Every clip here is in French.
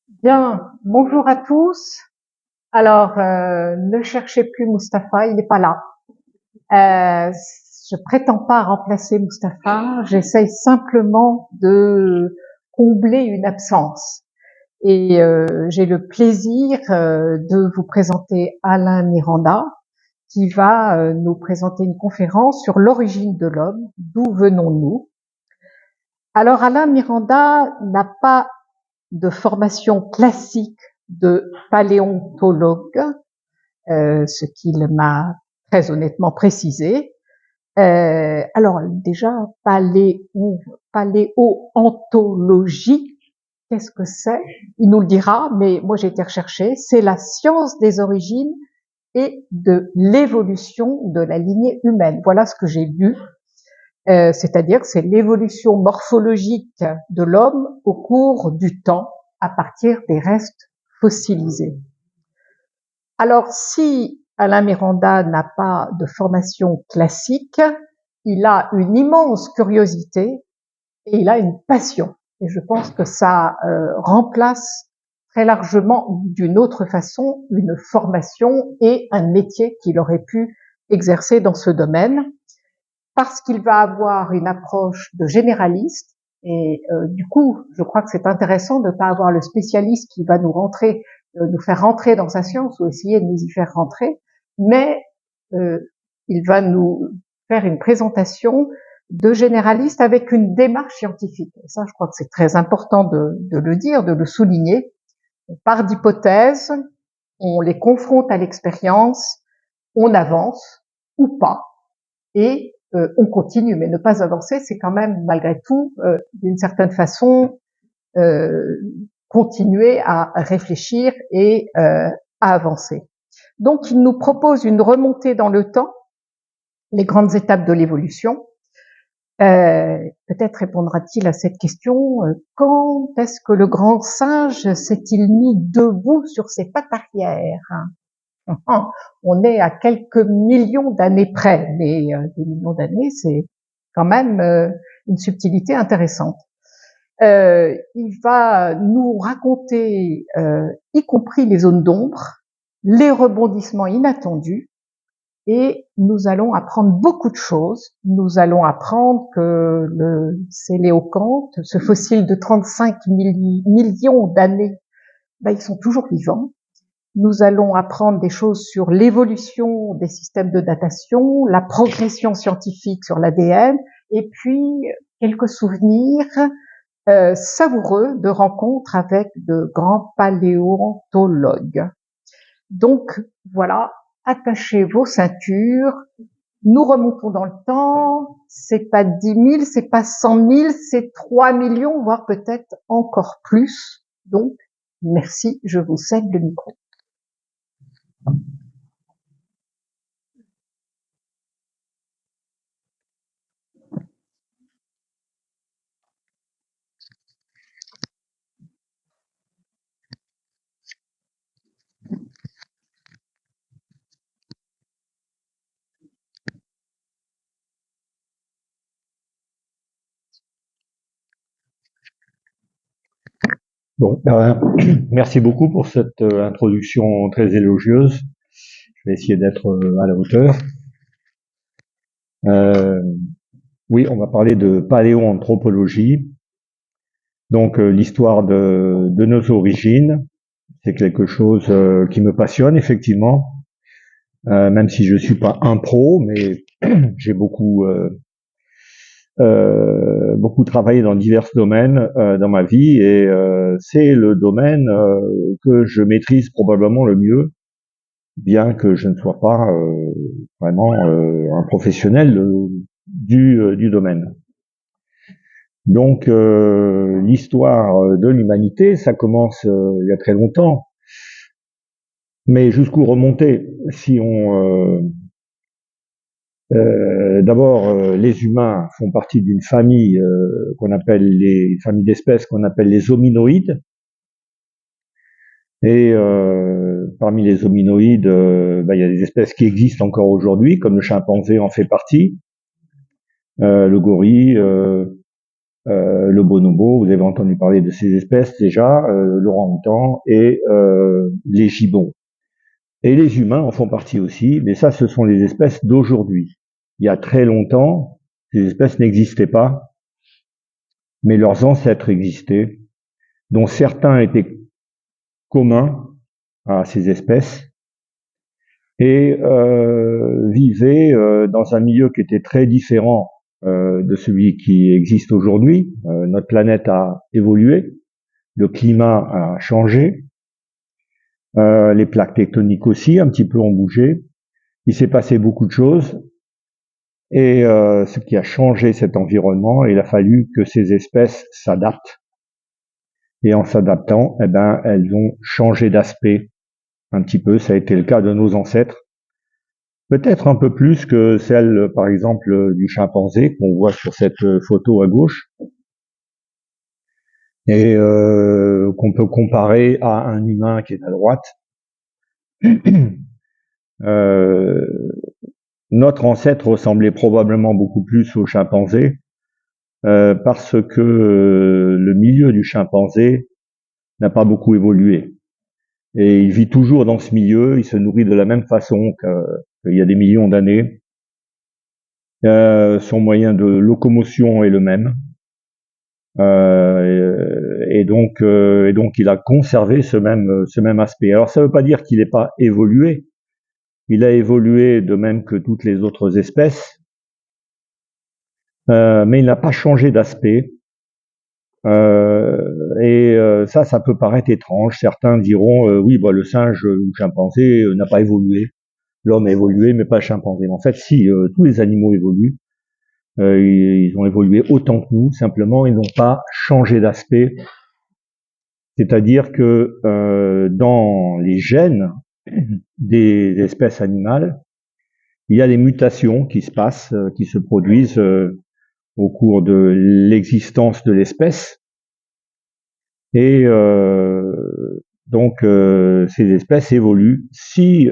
Bien, bonjour à tous. Alors, ne cherchez plus Mustapha, il n'est pas là. Je prétends pas remplacer Mustapha, j'essaye simplement de combler une absence. Et j'ai le plaisir de vous présenter Alain Miranda, qui va nous présenter une conférence sur l'origine de l'homme, d'où venons-nous. Alors, Alain Miranda n'a pas de formation classique de paléontologue, ce qu'il m'a très honnêtement précisé. Alors déjà, paléontologie, qu'est-ce que c'est? Il nous le dira, mais moi j'ai été rechercher. C'est la science des origines et de l'évolution de la lignée humaine. Voilà ce que j'ai lu. C'est-à-dire c'est l'évolution morphologique de l'homme au cours du temps à partir des restes fossilisés. Alors si Alain Miranda n'a pas de formation classique, il a une immense curiosité et il a une passion. Et je pense que ça remplace très largement d'une autre façon une formation et un métier qu'il aurait pu exercer dans ce domaine, parce qu'il va avoir une approche de généraliste. Et du coup, je crois que c'est intéressant de ne pas avoir le spécialiste qui va nous faire rentrer dans sa science ou essayer de nous y faire rentrer, mais il va nous faire une présentation de généraliste avec une démarche scientifique. Et ça, je crois que c'est très important de le dire, de le souligner. On part d'hypothèses, on les confronte à l'expérience, on avance ou pas, et on continue, mais ne pas avancer, c'est quand même malgré tout, d'une certaine façon, continuer à réfléchir et à avancer. Donc, il nous propose une remontée dans le temps, les grandes étapes de l'évolution. Peut-être répondra-t-il à cette question, quand est-ce que le grand singe s'est-il mis debout sur ses pattes arrière? On est à quelques millions d'années près, mais des millions d'années, c'est quand même une subtilité intéressante. Il va nous raconter, y compris les zones d'ombre, les rebondissements inattendus, et nous allons apprendre beaucoup de choses. Nous allons apprendre que le Coéléocanthe, ce fossile de 35 millions d'années, ils sont toujours vivants. Nous allons apprendre des choses sur l'évolution des systèmes de datation, la progression scientifique sur l'ADN, et puis quelques souvenirs savoureux de rencontres avec de grands paléontologues. Donc voilà, attachez vos ceintures, nous remontons dans le temps, c'est pas 10 000, c'est pas 100 000, c'est 3 millions, voire peut-être encore plus. Donc, merci, je vous cède le micro. Bon, merci beaucoup pour cette introduction très élogieuse. Je vais essayer d'être à la hauteur. Oui, on va parler de paléoanthropologie. Donc l'histoire de nos origines, c'est quelque chose qui me passionne effectivement, même si je suis pas un pro, mais j'ai beaucoup travaillé dans divers domaines dans ma vie, et c'est le domaine que je maîtrise probablement le mieux, bien que je ne sois pas vraiment un professionnel du domaine. Donc l'histoire de l'humanité, ça commence il y a très longtemps, mais jusqu'où remonter? Si on d'abord, les humains font partie d'une famille qu'on appelle les familles d'espèces qu'on appelle les hominoïdes. Et parmi les hominoïdes, il y a des espèces qui existent encore aujourd'hui, comme le chimpanzé en fait partie, le gorille, le bonobo, vous avez entendu parler de ces espèces déjà, l'orang-outan et les gibbons. Et les humains en font partie aussi, mais ça, ce sont les espèces d'aujourd'hui. Il y a très longtemps, ces espèces n'existaient pas, mais leurs ancêtres existaient, dont certains étaient communs à ces espèces et vivaient dans un milieu qui était très différent de celui qui existe aujourd'hui. Notre planète a évolué, le climat a changé, les plaques tectoniques aussi un petit peu ont bougé. Il s'est passé beaucoup de choses et ce qui a changé cet environnement, il a fallu que ces espèces s'adaptent. Et en s'adaptant, eh ben, elles ont changé d'aspect un petit peu. Ça a été le cas de nos ancêtres. Peut-être un peu plus que celle, par exemple, du chimpanzé qu'on voit sur cette photo à gauche et qu'on peut comparer à un humain qui est à droite. Notre ancêtre ressemblait probablement beaucoup plus au chimpanzé parce que le milieu du chimpanzé n'a pas beaucoup évolué. Et il vit toujours dans ce milieu, il se nourrit de la même façon qu'il y a des millions d'années. Son moyen de locomotion est le même. Et donc il a conservé ce même aspect. Alors ça ne veut pas dire qu'il n'est pas évolué. Il a évolué de même que toutes les autres espèces, mais il n'a pas changé d'aspect. Ça peut paraître étrange. Certains diront oui, bah, le singe ou le chimpanzé n'a pas évolué. L'homme a évolué, mais pas le chimpanzé. En fait, si, tous les animaux évoluent. Ils ont évolué autant que nous. Simplement, ils n'ont pas changé d'aspect. C'est-à-dire que dans les gènes des espèces animales, il y a des mutations qui se passent, qui se produisent au cours de l'existence de l'espèce. Et donc ces espèces évoluent. Si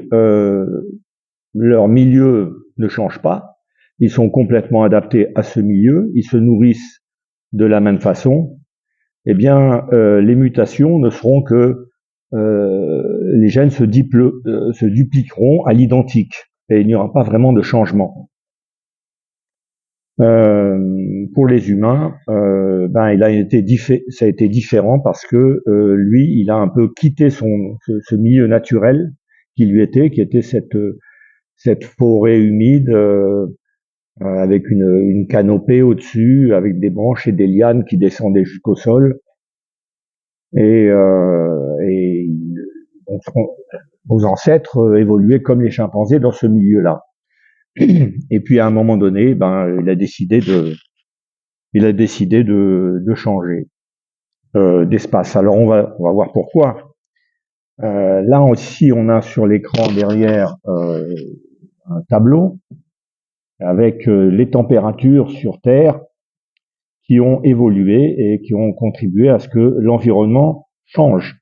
leur milieu ne change pas, ils sont complètement adaptés à ce milieu, ils se nourrissent de la même façon, eh bien les mutations ne seront que les gènes se dupliqueront à l'identique et il n'y aura pas vraiment de changement. Pour les humains, ça a été différent parce que lui, il a un peu quitté ce milieu naturel qui était cette forêt humide avec une canopée au-dessus, avec des branches et des lianes qui descendaient jusqu'au sol. Et donc, nos ancêtres évoluaient comme les chimpanzés dans ce milieu-là. Et puis à un moment donné, il a décidé de changer d'espace. Alors on va voir pourquoi. Là aussi, on a sur l'écran derrière un tableau avec les températures sur Terre qui ont évolué et qui ont contribué à ce que l'environnement change.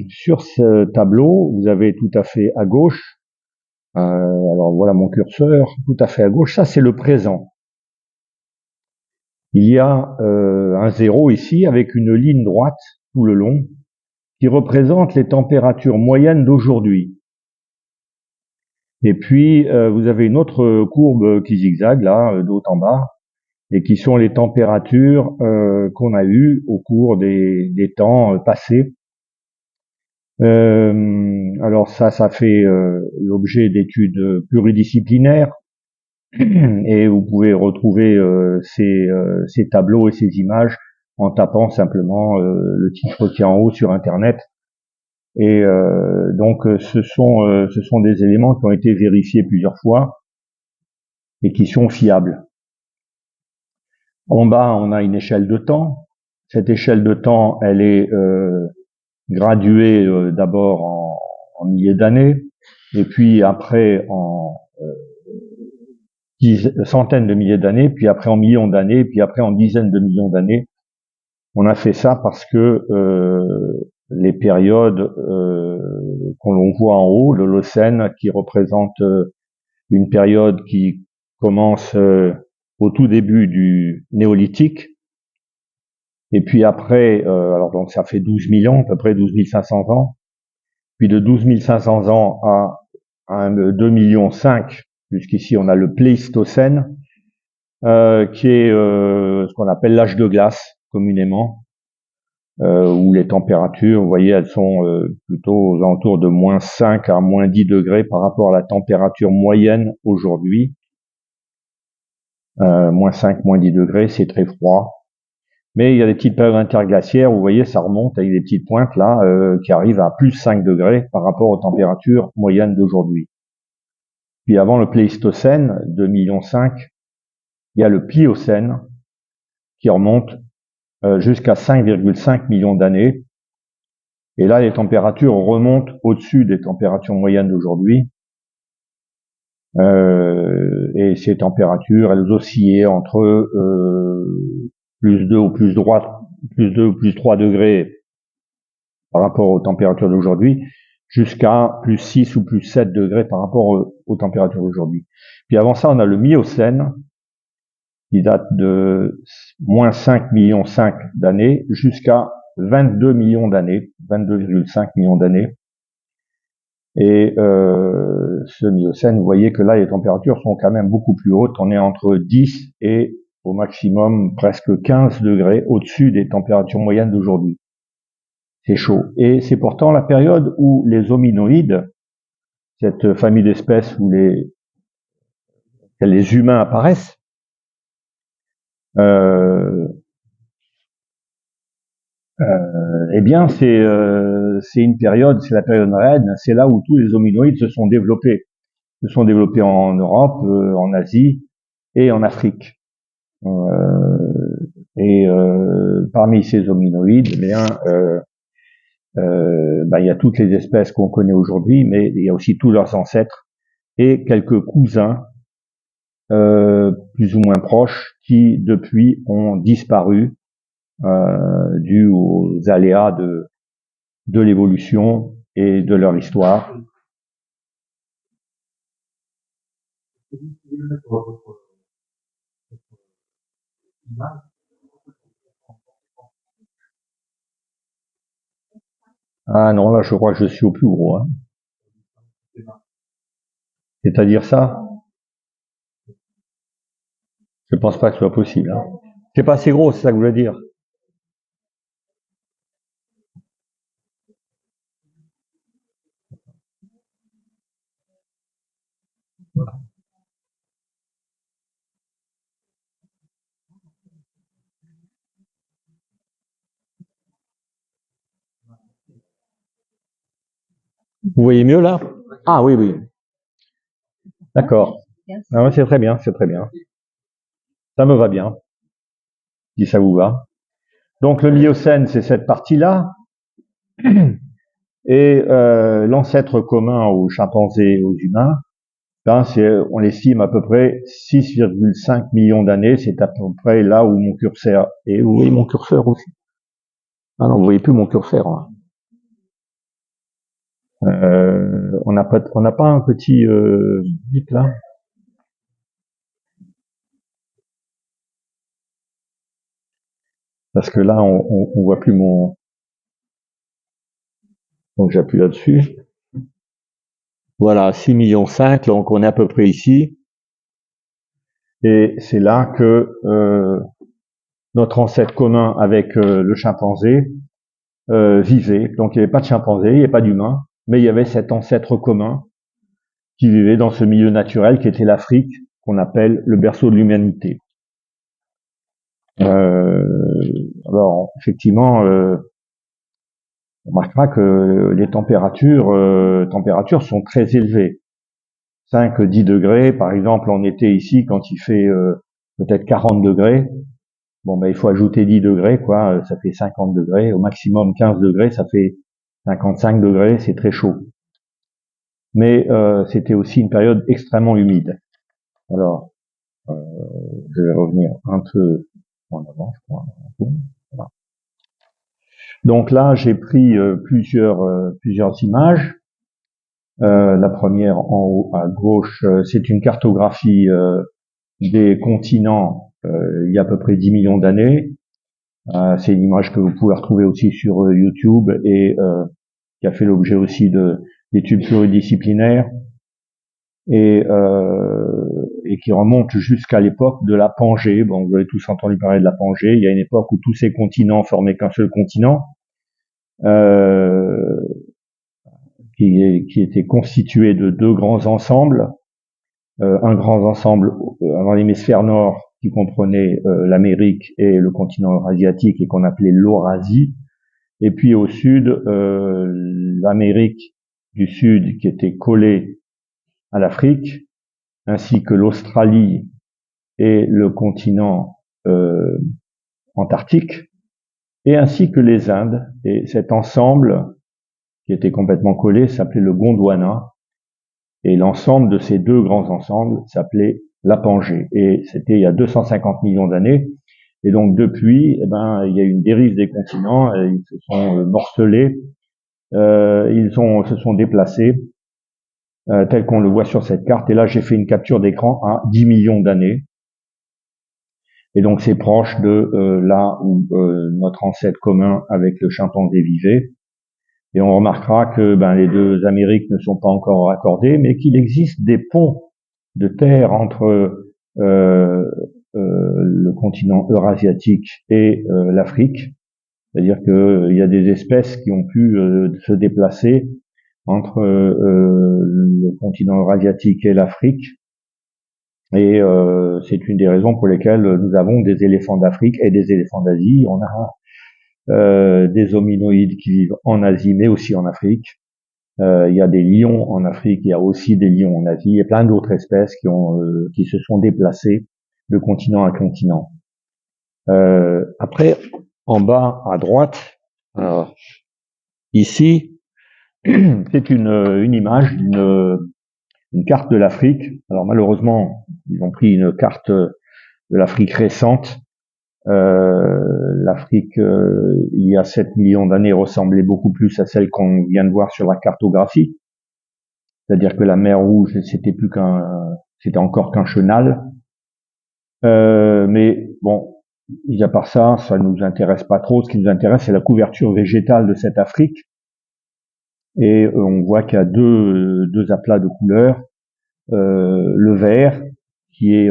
Sur ce tableau, vous avez tout à fait à gauche, alors voilà mon curseur, tout à fait à gauche, ça c'est le présent. Il y a un zéro ici avec une ligne droite tout le long qui représente les températures moyennes d'aujourd'hui. Et puis vous avez une autre courbe qui zigzague là, de haut en bas, et qui sont les températures qu'on a eues au cours des temps passés. Alors ça fait l'objet d'études pluridisciplinaires et vous pouvez retrouver ces tableaux et ces images en tapant simplement le titre qui est en haut sur Internet. Et donc ce sont des éléments qui ont été vérifiés plusieurs fois et qui sont fiables. En bas, on a une échelle de temps. Cette échelle de temps, elle est graduée d'abord en milliers d'années, et puis après en centaines de milliers d'années, puis après en millions d'années, puis après en dizaines de millions d'années. On a fait ça parce que les périodes qu'on l'on voit en haut, l'Holocène, qui représente une période qui commence au tout début du néolithique. Et puis après, alors donc ça fait 12 000 ans, à peu près 12 500 ans. Puis de 12 500 ans à 2 millions 5, jusqu'ici on a le Pléistocène, qui est ce qu'on appelle l'âge de glace communément, où les températures, vous voyez, elles sont plutôt aux alentours de moins 5 à moins 10 degrés par rapport à la température moyenne aujourd'hui. Moins 5, moins 10 degrés, c'est très froid. Mais il y a des petites périodes interglaciaires, vous voyez, ça remonte avec des petites pointes là, qui arrivent à plus 5 degrés par rapport aux températures moyennes d'aujourd'hui. Puis avant le Pléistocène, 2,5 millions, il y a le Pliocène, qui remonte jusqu'à 5,5 millions d'années. Et là, les températures remontent au-dessus des températures moyennes d'aujourd'hui. Et ces températures, elles oscillaient entre plus 2 ou plus 3 degrés par rapport aux températures d'aujourd'hui, jusqu'à plus 6 ou plus 7 degrés par rapport aux températures d'aujourd'hui. Puis avant ça, on a le Miocène, qui date de moins 5 millions 5 d'années jusqu'à 22 millions d'années, 22,5 millions d'années. Et ce Miocène, vous voyez que là, les températures sont quand même beaucoup plus hautes. On est entre 10 et au maximum presque 15 degrés au-dessus des températures moyennes d'aujourd'hui. C'est chaud. Et c'est pourtant la période où les hominoïdes, cette famille d'espèces où les humains apparaissent, eh bien, c'est une période, c'est la période reine, c'est là où tous les hominoïdes se sont développés. Ils se sont développés en Europe, en Asie et en Afrique. Parmi ces hominoïdes, il y a toutes les espèces qu'on connaît aujourd'hui, mais il y a aussi tous leurs ancêtres et quelques cousins plus ou moins proches qui depuis ont disparu dû aux aléas de l'évolution et de leur histoire. Ah non, là je crois que je suis au plus gros. Hein. C'est-à-dire ça? Je pense pas que ce soit possible. Hein. C'est pas assez gros, c'est ça que je veux dire. Vous voyez mieux là? Ah oui, oui. D'accord. Ah ouais, c'est très bien, c'est très bien. Ça me va bien, si ça vous va. Donc le Miocène, c'est cette partie-là. Et l'ancêtre commun aux chimpanzés et aux humains, ben, on l'estime à peu près 6,5 millions d'années. C'est à peu près là où mon curseur est. Vous voyez mon curseur aussi? Ah non, vous voyez plus mon curseur. Hein. On n'a pas un petit bip là? Parce que là, on voit plus mon. Donc j'appuie là-dessus. Voilà, 6,5 millions, donc on est à peu près ici. Et c'est là que notre ancêtre commun avec le chimpanzé vivait. Donc il n'y avait pas de chimpanzé, il n'y avait pas d'humain, mais il y avait cet ancêtre commun qui vivait dans ce milieu naturel qui était l'Afrique, qu'on appelle le berceau de l'humanité. Alors effectivement, on remarquera que les températures sont très élevées. 5-10 degrés, par exemple en été ici, quand il fait peut-être 40 degrés, bon ben il faut ajouter 10 degrés, quoi, ça fait 50 degrés, au maximum 15 degrés, ça fait 55 degrés, c'est très chaud. Mais c'était aussi une période extrêmement humide. Alors, je vais revenir un peu en avant, je crois. Voilà. Donc là, j'ai pris plusieurs images. La première en haut à gauche, c'est une cartographie des continents il y a à peu près 10 millions d'années. C'est une image que vous pouvez retrouver aussi sur YouTube et qui a fait l'objet aussi d'études pluridisciplinaires et qui remonte jusqu'à l'époque de la Pangée. Bon, vous avez tous entendu parler de la Pangée. Il y a une époque où tous ces continents formaient qu'un seul continent, qui était constitué de deux grands ensembles. Un grand ensemble dans l'hémisphère nord qui comprenait l'Amérique et le continent eurasiatique et qu'on appelait l'Eurasie. Et puis au sud, l'Amérique du Sud qui était collée à l'Afrique, ainsi que l'Australie et le continent antarctique, et ainsi que les Indes. Et cet ensemble, qui était complètement collé, s'appelait le Gondwana, et l'ensemble de ces deux grands ensembles s'appelait la Pangée. Et c'était il y a 250 millions d'années. Et donc depuis, il y a eu une dérive des continents, ils se sont morcelés, se sont déplacés, tel qu'on le voit sur cette carte. Et là, j'ai fait une capture d'écran à 10 millions d'années. Et donc c'est proche de là où notre ancêtre commun avec le chimpanzé vivait. Et on remarquera que les deux Amériques ne sont pas encore raccordées, mais qu'il existe des ponts de terre entre le continent eurasiatique et l'Afrique. C'est-à-dire qu'il y a des espèces qui ont pu se déplacer entre le continent eurasiatique et l'Afrique. Et c'est une des raisons pour lesquelles nous avons des éléphants d'Afrique et des éléphants d'Asie. On a des hominoïdes qui vivent en Asie, mais aussi en Afrique. Il y a des lions en Afrique, il y a aussi des lions en Asie, et plein d'autres espèces qui se sont déplacées de continent à continent. Après, en bas à droite, ici, c'est une image d'une carte de l'Afrique. Alors malheureusement, ils ont pris une carte de l'Afrique récente. L'Afrique, il y a 7 millions d'années, ressemblait beaucoup plus à celle qu'on vient de voir sur la cartographie. C'est-à-dire que la mer Rouge, c'était encore qu'un chenal. Mais bon, mis à part ça, ça nous intéresse pas trop. Ce qui nous intéresse, c'est la couverture végétale de cette Afrique. Et on voit qu'il y a deux aplats de couleurs. Le vert,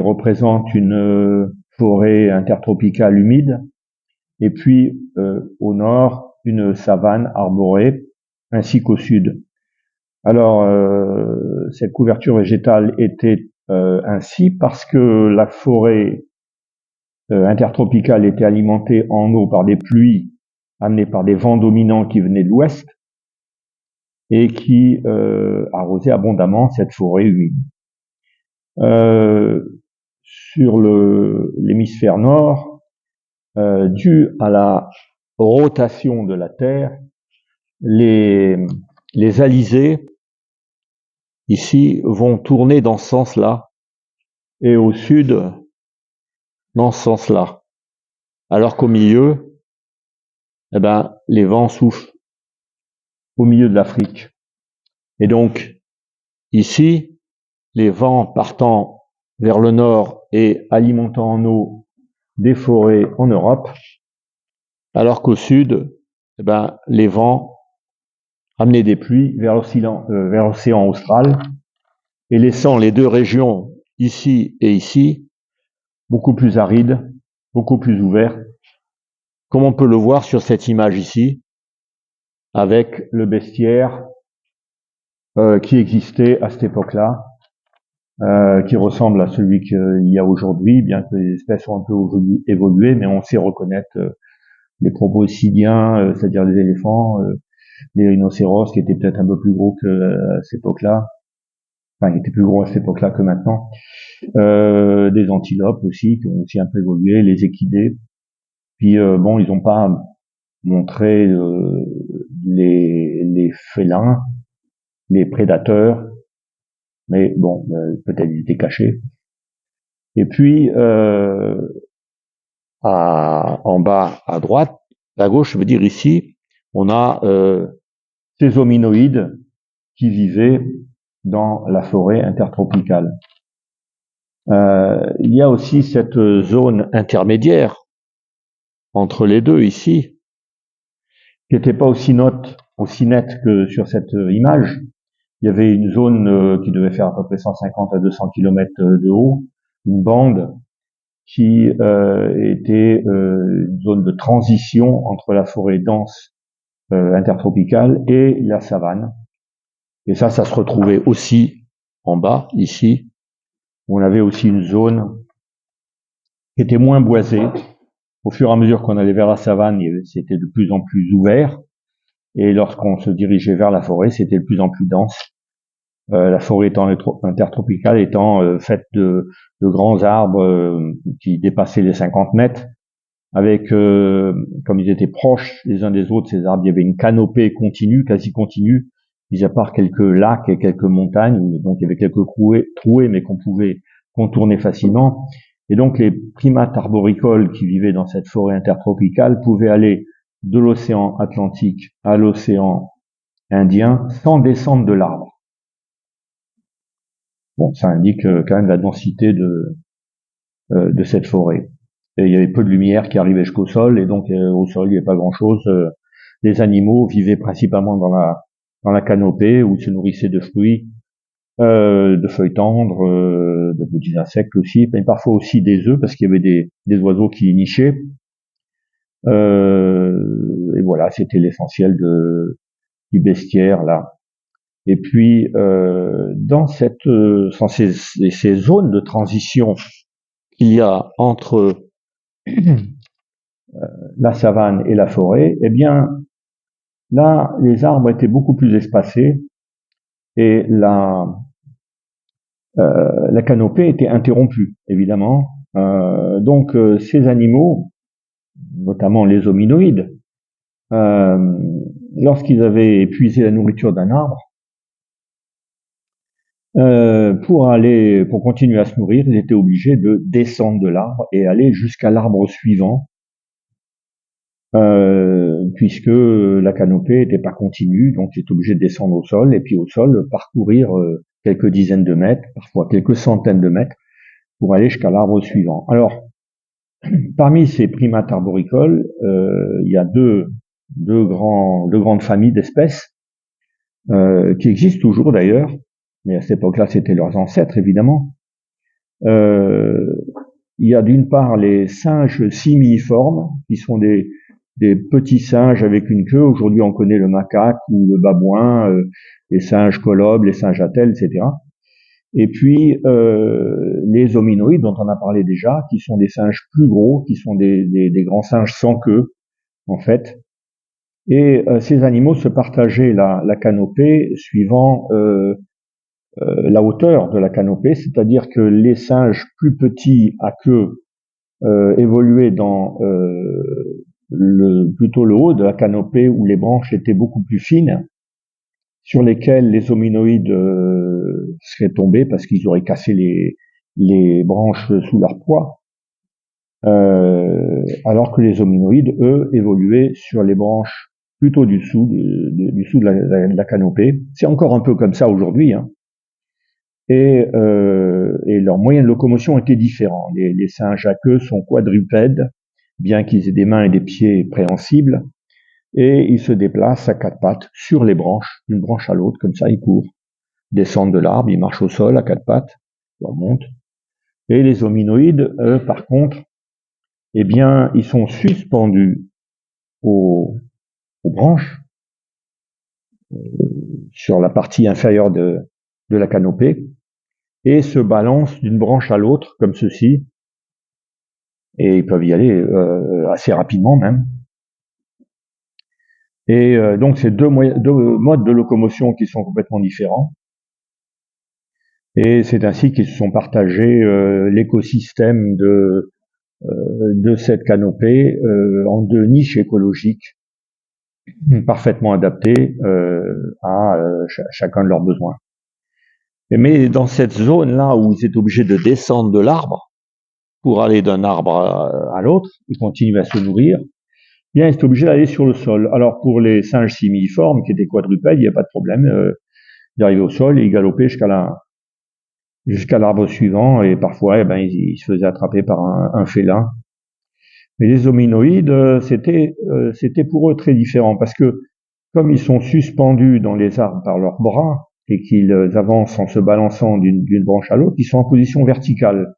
représente une forêt intertropicale humide, et puis au nord, une savane arborée, ainsi qu'au sud. Alors, cette couverture végétale était ainsi parce que la forêt intertropicale était alimentée en eau par des pluies amenées par des vents dominants qui venaient de l'ouest et qui arrosaient abondamment cette forêt humide. Sur l'hémisphère nord, dû à la rotation de la Terre, les alizés ici vont tourner dans ce sens-là et au sud dans ce sens-là. Alors qu'au milieu, les vents soufflent au milieu de l'Afrique. Et donc, ici, les vents partant vers le nord et alimentant en eau des forêts en Europe, alors qu'au sud, les vents amenaient des pluies vers l'océan austral et laissant les deux régions, ici et ici, beaucoup plus arides, beaucoup plus ouvertes, comme on peut le voir sur cette image ici, avec le bestiaire qui existait à cette époque-là, qui ressemble à celui qu'il y a aujourd'hui, bien que les espèces ont un peu évolué, mais on sait reconnaître les proboscidiens, c'est-à-dire les éléphants, les rhinocéros qui étaient peut-être un peu plus gros que à cette époque-là, enfin qui étaient plus gros à cette époque-là que maintenant, des antilopes aussi qui ont aussi un peu évolué, les équidés. Puis ils n'ont pas montré les félins, les prédateurs, mais bon, peut-être ils étaient cachés. Et puis en bas à droite, à gauche, je veux dire ici, on a ces hominoïdes qui vivaient dans la forêt intertropicale. Il y a aussi cette zone intermédiaire entre les deux ici, qui n'était pas aussi nette que sur cette image. Il y avait une zone qui devait faire à peu près 150 à 200 km de haut, une bande qui était une zone de transition entre la forêt dense intertropicale et la savane. Et ça se retrouvait aussi en bas, ici. On avait aussi une zone qui était moins boisée. Au fur et à mesure qu'on allait vers la savane, c'était de plus en plus ouvert. Et lorsqu'on se dirigeait vers la forêt, c'était de plus en plus dense. La forêt intertropicale étant faite de grands arbres qui dépassaient les 50 mètres. Avec, comme ils étaient proches les uns des autres, ces arbres, il y avait une canopée continue, quasi continue, mis à part quelques lacs et quelques montagnes, donc il y avait quelques trouées, mais qu'on pouvait contourner facilement. Et donc les primates arboricoles qui vivaient dans cette forêt intertropicale pouvaient aller de l'océan Atlantique à l'océan Indien sans descendre de l'arbre. Bon, ça indique quand même la densité de cette forêt. Et il y avait peu de lumière qui arrivait jusqu'au sol, et donc au sol il n'y avait pas grand-chose. Les animaux vivaient principalement dans la canopée, où ils se nourrissaient de fruits, de feuilles tendres, de petits insectes aussi, mais parfois aussi des œufs, parce qu'il y avait des oiseaux qui y nichaient. Et voilà, c'était l'essentiel du bestiaire là. Et puis dans ces zones de transition qu'il y a entre la savane et la forêt, eh bien là les arbres étaient beaucoup plus espacés et la canopée était interrompue évidemment. Donc ces animaux, notamment les hominoïdes, lorsqu'ils avaient épuisé la nourriture d'un arbre, pour continuer à se nourrir, ils étaient obligés de descendre de l'arbre et aller jusqu'à l'arbre suivant, puisque la canopée n'était pas continue, donc ils étaient obligés de descendre au sol, et puis au sol, parcourir quelques dizaines de mètres, parfois quelques centaines de mètres, pour aller jusqu'à l'arbre suivant. Alors, parmi ces primates arboricoles, il y a deux grandes familles d'espèces, qui existent toujours d'ailleurs, mais à cette époque-là, c'était leurs ancêtres, évidemment. Il y a d'une part les singes simiiformes, qui sont des petits singes avec une queue. Aujourd'hui, on connaît le macaque ou le babouin, les singes colobes, les singes attelles, etc. Et puis, les hominoïdes, dont on a parlé déjà, qui sont des singes plus gros, qui sont des grands singes sans queue, en fait. Et ces animaux se partageaient la canopée suivant la hauteur de la canopée, c'est-à-dire que les singes plus petits à queue évoluaient dans plutôt le haut de la canopée, où les branches étaient beaucoup plus fines, sur lesquelles les hominoïdes seraient tombés parce qu'ils auraient cassé les branches sous leur poids, alors que les hominoïdes, eux, évoluaient sur les branches plutôt du dessous de la canopée. C'est encore un peu comme ça aujourd'hui, hein. Et leurs moyens de locomotion étaient différents. Les singes à queue sont quadrupèdes, bien qu'ils aient des mains et des pieds préhensibles, et ils se déplacent à quatre pattes sur les branches, d'une branche à l'autre, comme ça ils courent, descendent de l'arbre, ils marchent au sol à quatre pattes, ils remontent. Et les hominoïdes, eux, par contre, eh bien, ils sont suspendus aux branches, sur la partie inférieure de la canopée, et se balancent d'une branche à l'autre, comme ceci, et ils peuvent y aller assez rapidement même. Et donc c'est deux modes de locomotion qui sont complètement différents. Et c'est ainsi qu'ils se sont partagés l'écosystème de cette canopée en deux niches écologiques parfaitement adaptées à chacun de leurs besoins. Mais dans cette zone-là où ils étaient obligés de descendre de l'arbre pour aller d'un arbre à l'autre, ils continuent à se nourrir, bien, ils étaient obligés d'aller sur le sol. Alors pour les singes simiiformes, qui étaient quadrupèdes, il n'y a pas de problème. Ils arrivaient au sol et ils galopaient jusqu'à jusqu'à l'arbre suivant, et parfois, ils se faisaient attraper par un félin. Mais les hominoïdes, c'était pour eux très différent, parce que comme ils sont suspendus dans les arbres par leurs bras, et qu'ils avancent en se balançant d'une branche à l'autre, ils sont en position verticale.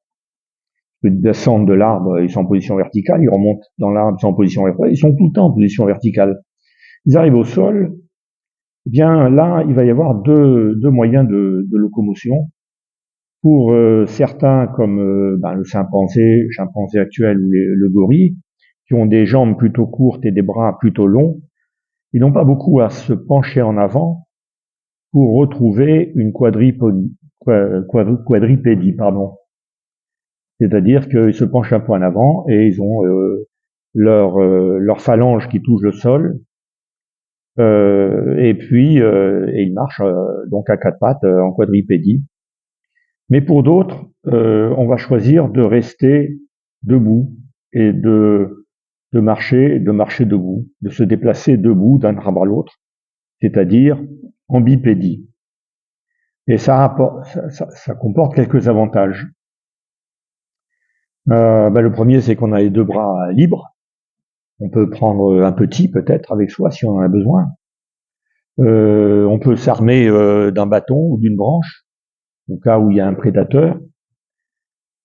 Ils descendent de l'arbre, ils sont en position verticale, ils remontent dans l'arbre, ils sont en position verticale, ils sont tout le temps en position verticale. Ils arrivent au sol, eh bien là, il va y avoir deux moyens de locomotion. Pour certains, comme le chimpanzé actuel ou le gorille, qui ont des jambes plutôt courtes et des bras plutôt longs, ils n'ont pas beaucoup à se pencher en avant pour retrouver une quadripédie, pardon. C'est-à-dire qu'ils se penchent un peu en avant et ils ont leur phalange qui touche le sol, et ils marchent donc à quatre pattes en quadripédie. Mais pour d'autres, on va choisir de rester debout et de marcher debout, de se déplacer debout d'un arbre à l'autre, c'est-à-dire en bipédie. Et ça comporte quelques avantages. Le premier, c'est qu'on a les deux bras libres. On peut prendre un petit, peut-être, avec soi, si on en a besoin. On peut s'armer d'un bâton ou d'une branche, au cas où il y a un prédateur.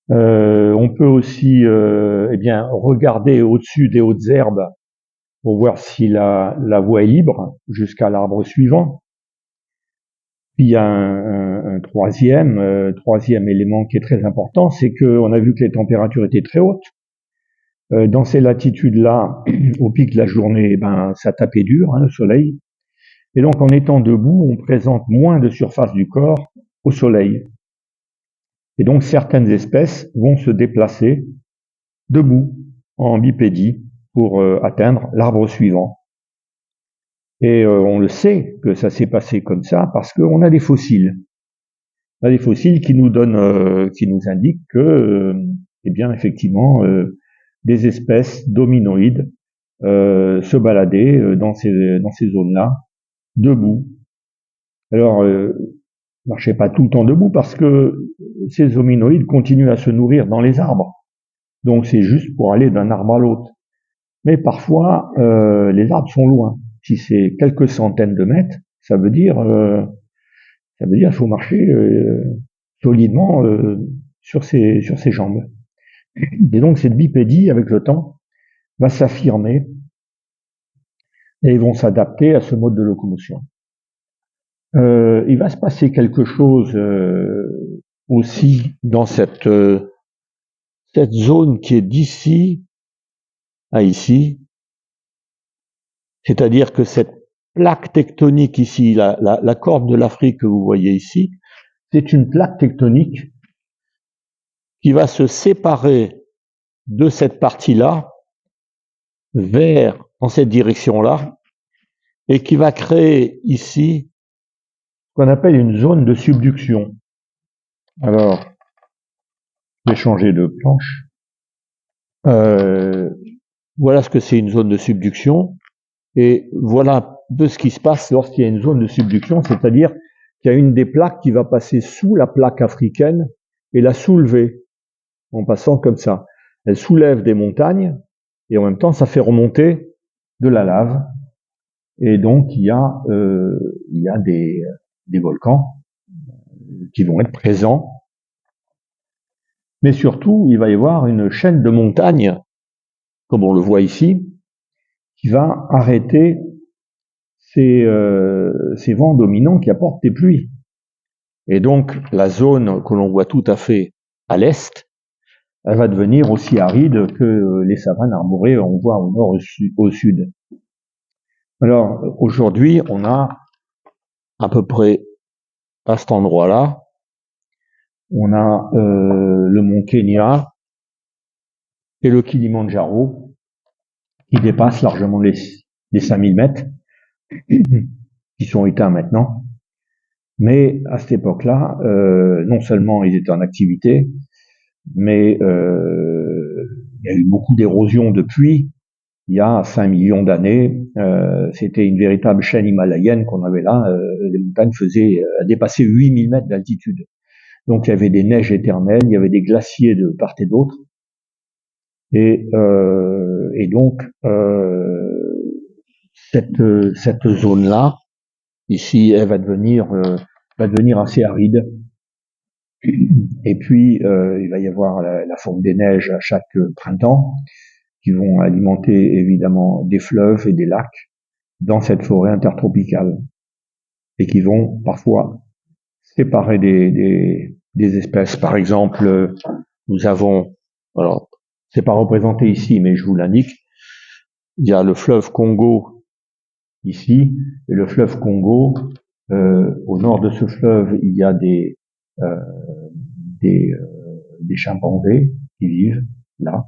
On peut aussi regarder au-dessus des hautes herbes pour voir si la voie est libre jusqu'à l'arbre suivant. Puis il y a un troisième élément qui est très important, c'est qu'on a vu que les températures étaient très hautes. Dans ces latitudes-là, au pic de la journée, ça tapait dur, le soleil. Et donc en étant debout, on présente moins de surface du corps au soleil. Et donc certaines espèces vont se déplacer debout, en bipédie, pour atteindre l'arbre suivant. Et on le sait que ça s'est passé comme ça parce qu'on a des fossiles. On a des fossiles qui nous donnent, qui nous indiquent que, effectivement, des espèces d'hominoïdes se baladaient dans ces zones-là, debout. Alors, marchez pas tout le temps debout parce que ces hominoïdes continuent à se nourrir dans les arbres. Donc c'est juste pour aller d'un arbre à l'autre. Mais parfois, les arbres sont loin. Si c'est quelques centaines de mètres, ça veut dire qu'il faut marcher solidement sur ses jambes. Et donc cette bipédie, avec le temps, va s'affirmer et ils vont s'adapter à ce mode de locomotion. Il va se passer quelque chose aussi dans cette zone qui est d'ici à ici, c'est-à-dire que cette plaque tectonique ici, la corde de l'Afrique que vous voyez ici, c'est une plaque tectonique qui va se séparer de cette partie-là dans cette direction-là, et qui va créer ici ce qu'on appelle une zone de subduction. Alors, je vais changer de planche. Voilà ce que c'est une zone de subduction, et voilà de ce qui se passe lorsqu'il y a une zone de subduction, c'est-à-dire qu'il y a une des plaques qui va passer sous la plaque africaine et la soulever en passant comme ça. Elle soulève des montagnes et en même temps ça fait remonter de la lave, et donc il y a des volcans qui vont être présents, mais surtout il va y avoir une chaîne de montagnes, comme on le voit ici, qui va arrêter ces vents dominants qui apportent des pluies. Et donc la zone que l'on voit tout à fait à l'est, elle va devenir aussi aride que les savanes arborées on voit au nord au sud. Alors aujourd'hui, on a à peu près à cet endroit-là, on a le mont Kenya et le Kilimandjaro qui dépassent largement les 5000 mètres, qui sont éteints maintenant. Mais à cette époque-là, non seulement ils étaient en activité, mais il y a eu beaucoup d'érosion depuis. Il y a 5 millions d'années, c'était une véritable chaîne himalayenne qu'on avait là. Les montagnes dépassaient 8000 mètres d'altitude. Donc il y avait des neiges éternelles, il y avait des glaciers de part et d'autre. Et donc cette zone-là, ici, elle va devenir assez aride. Et puis il va y avoir la fonte des neiges à chaque printemps, qui vont alimenter évidemment des fleuves et des lacs dans cette forêt intertropicale, et qui vont parfois séparer des espèces. Par exemple, nous avons, alors c'est pas représenté ici, mais je vous l'indique, il y a le fleuve Congo ici, et le fleuve Congo, au nord de ce fleuve, il y a des chimpanzés qui vivent là,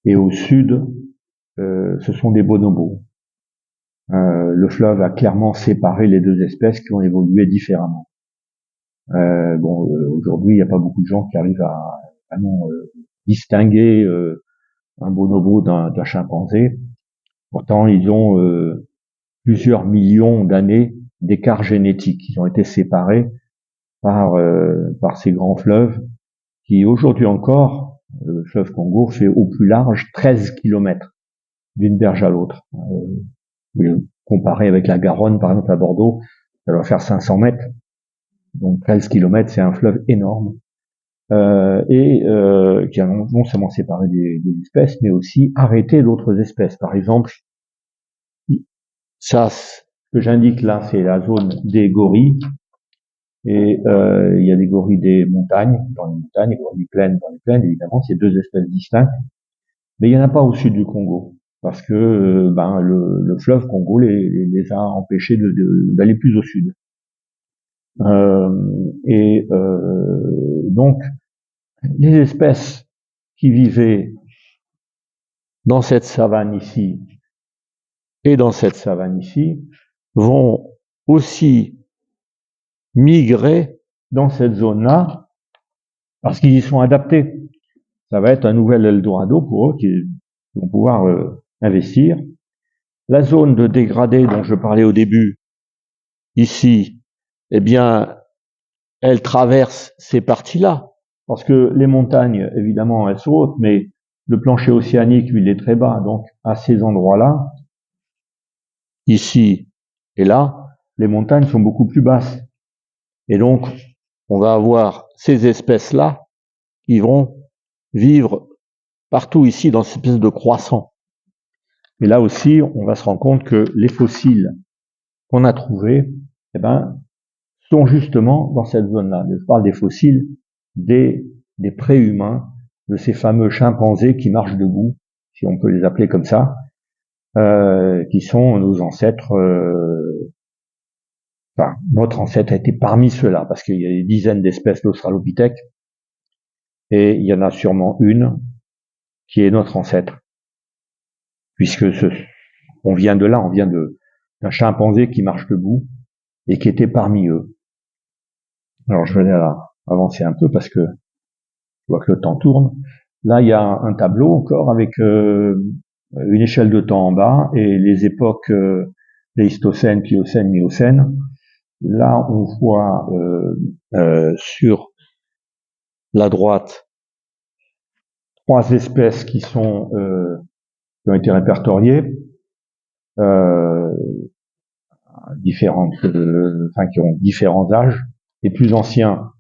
et au sud, ce sont des bonobos. Le fleuve a clairement séparé les deux espèces qui ont évolué différemment. Aujourd'hui, il n'y a pas beaucoup de gens qui arrivent à vraiment distinguer un bonobo d'un chimpanzé. Pourtant, ils ont plusieurs millions d'années d'écart génétique. Ils ont été séparés par ces grands fleuves qui, aujourd'hui encore, le fleuve Congo fait au plus large 13 kilomètres d'une berge à l'autre. Comparé avec la Garonne, par exemple, à Bordeaux, ça doit faire 500 mètres. Donc 13 kilomètres, c'est un fleuve énorme. Qui a non seulement séparé des espèces, mais aussi arrêté d'autres espèces. Par exemple, ça, ce que j'indique là, c'est la zone des gorilles. Et il y a des gorilles des montagnes, dans les montagnes, des gorilles plaines dans les plaines, évidemment, c'est deux espèces distinctes. Mais il n'y en a pas au sud du Congo, parce que le fleuve Congo les a empêchés d'aller plus au sud. Donc, les espèces qui vivaient dans cette savane ici et dans cette savane ici vont aussi migrer dans cette zone-là parce qu'ils y sont adaptés. Ça va être un nouvel Eldorado pour eux qui vont pouvoir investir. La zone de dégradé dont je parlais au début, ici, eh bien, elle traverse ces parties-là. Parce que les montagnes, évidemment, elles sont hautes, mais le plancher océanique, lui, il est très bas. Donc, à ces endroits-là, ici et là, les montagnes sont beaucoup plus basses. Et donc, on va avoir ces espèces-là qui vont vivre partout ici dans cette espèce de croissant. Et là aussi, on va se rendre compte que les fossiles qu'on a trouvés, sont justement dans cette zone-là. Je parle des fossiles des préhumains, de ces fameux chimpanzés qui marchent debout, si on peut les appeler comme ça, qui sont nos ancêtres. Notre ancêtre a été parmi ceux-là, parce qu'il y a des dizaines d'espèces d'Australopithèques, et il y en a sûrement une qui est notre ancêtre, puisque on vient de là, on vient d'un chimpanzé qui marche debout et qui était parmi eux. Alors je vais avancer un peu parce que je vois que le temps tourne. Là, il y a un tableau encore avec une échelle de temps en bas et les époques Pléistocène, Pliocène, Miocène. Là, on voit sur la droite 3 espèces qui ont été répertoriées, différentes, qui ont différents âges. Les plus anciens,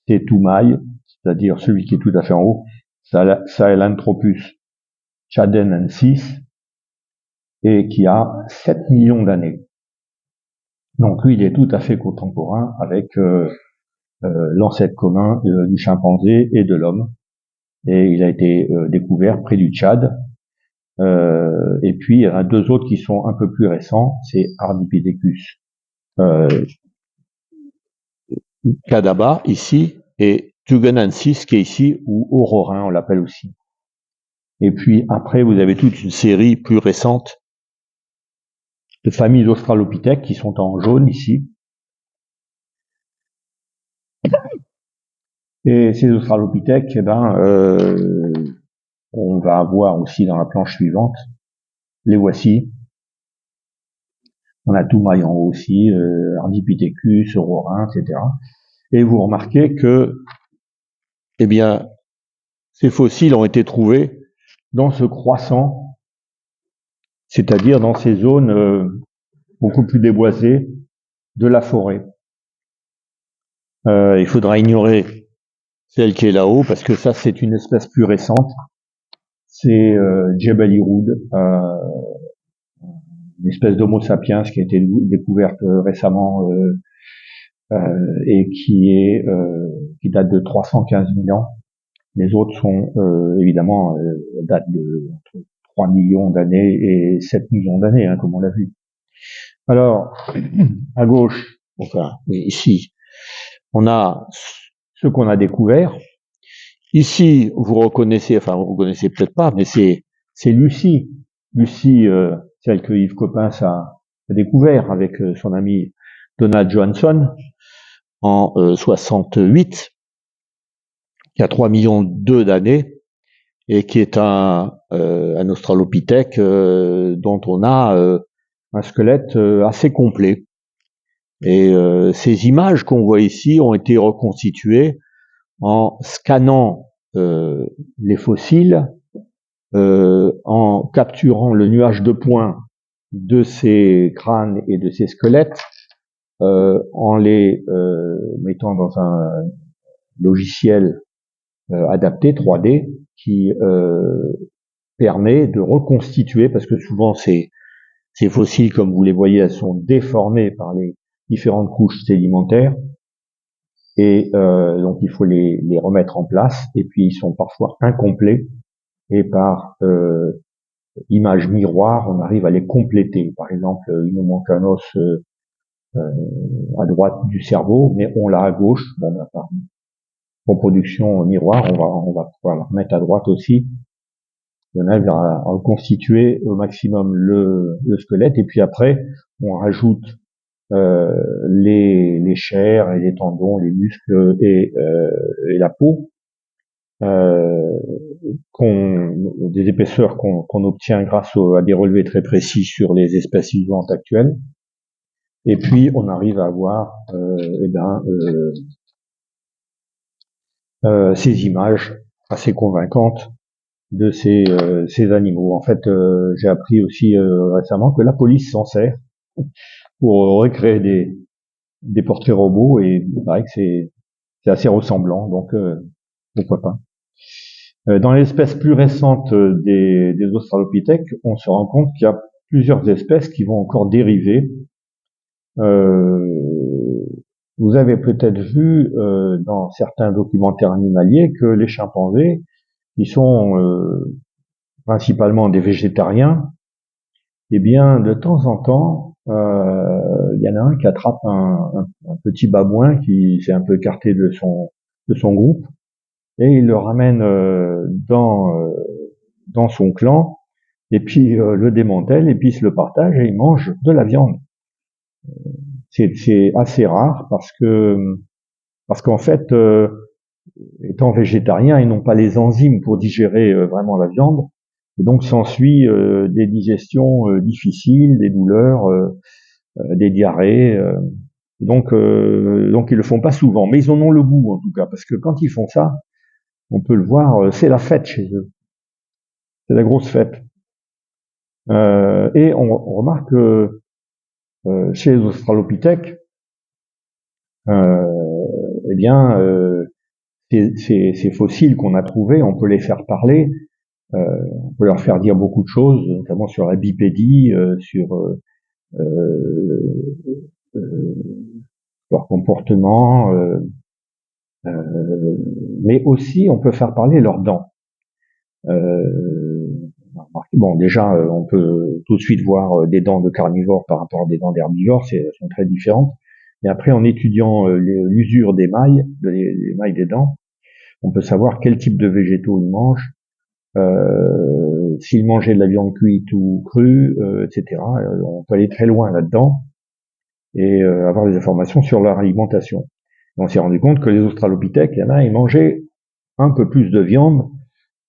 c'est Toumaï, c'est-à-dire celui qui est tout à fait en haut, Sahelanthropus tchadenensis, et qui a 7 millions d'années. Donc lui, il est tout à fait contemporain avec l'ancêtre commun du chimpanzé et de l'homme. Et il a été découvert près du Tchad. Et puis, il y en a 2 autres qui sont un peu plus récents, c'est Ardipithecus Kadaba, ici, et Tugenensis, qui est ici, ou Aurorin, on l'appelle aussi. Et puis, après, vous avez toute une série plus récente de familles d'Australopithèques qui sont en jaune, ici. Et ces Australopithèques, on va avoir aussi dans la planche suivante, les voici. On a Toumaï en haut aussi, Ardipithecus, Aurorin, etc. Et vous remarquez que, eh bien, ces fossiles ont été trouvés dans ce croissant, c'est-à-dire dans ces zones beaucoup plus déboisées de la forêt. Il faudra ignorer celle qui est là-haut, parce que ça, c'est une espèce plus récente. C'est Jebel Irhoud, une espèce d'Homo sapiens qui a été découverte récemment et qui date de 315 000 ans. Les autres sont évidemment datent de entre 3 millions d'années et 7 millions d'années, hein, comme on l'a vu. Alors, à gauche, enfin ici, on a ce qu'on a découvert. Ici, vous reconnaissez peut-être pas, mais c'est Lucie. Lucie, celle que Yves Coppens a découvert avec son ami Donald Johanson en 68, qui a 3 millions d'années, et qui est un australopithèque dont on a un squelette assez complet. Et ces images qu'on voit ici ont été reconstituées en scannant les fossiles, en capturant le nuage de points de ces crânes et de ces squelettes, en les mettant dans un logiciel adapté 3D qui permet de reconstituer, parce que souvent ces fossiles, comme vous les voyez, elles sont déformées par les différentes couches sédimentaires, et donc il faut les remettre en place, et puis ils sont parfois incomplets, et par image miroir, on arrive à les compléter. Par exemple, il nous manque un os à droite du cerveau, mais on l'a à gauche. Bon, par reproduction miroir, on va pouvoir la remettre à droite aussi. On arrive à reconstituer au maximum le squelette, et puis après, on rajoute les chairs et les tendons, les muscles et la peau, des épaisseurs qu'on obtient grâce à des relevés très précis sur les espèces vivantes actuelles. Et puis on arrive à avoir ces images assez convaincantes de ces animaux. En fait, j'ai appris aussi récemment que la police s'en sert pour recréer des portraits robots, et il paraît que c'est assez ressemblant, donc pourquoi pas. Dans les espèces plus récentes des australopithèques, on se rend compte qu'il y a plusieurs espèces qui vont encore dériver. Vous avez peut-être vu dans certains documentaires animaliers que les chimpanzés, qui sont principalement des végétariens, eh bien, de temps en temps, il y en a un qui attrape un petit babouin qui s'est un peu écarté de son groupe, et il le ramène dans son clan, et puis le démantèle, et puis se le partage, et il mange de la viande. C'est assez rare parce qu'en fait, étant végétarien, ils n'ont pas les enzymes pour digérer vraiment la viande, et donc s'ensuit des digestions difficiles, des douleurs, des diarrhées. Donc ils le font pas souvent, mais ils en ont le goût en tout cas, parce que quand ils font ça, on peut le voir, c'est la fête chez eux. C'est la grosse fête. Et on remarque que chez les australopithèques, eh bien, ces fossiles qu'on a trouvés, on peut les faire parler, on peut leur faire dire beaucoup de choses, notamment sur la bipédie, sur leur comportement, mais aussi on peut faire parler leurs dents. Bon, déjà, on peut tout de suite voir des dents de carnivores par rapport à des dents d'herbivores, elles sont très différentes. Et après, en étudiant l'usure des mailles, les mailles des dents, on peut savoir quel type de végétaux ils mangent, s'ils mangeaient de la viande cuite ou crue, etc. On peut aller très loin là-dedans et avoir des informations sur leur alimentation. Et on s'est rendu compte que les australopithèques, il y en a, ils mangeaient un peu plus de viande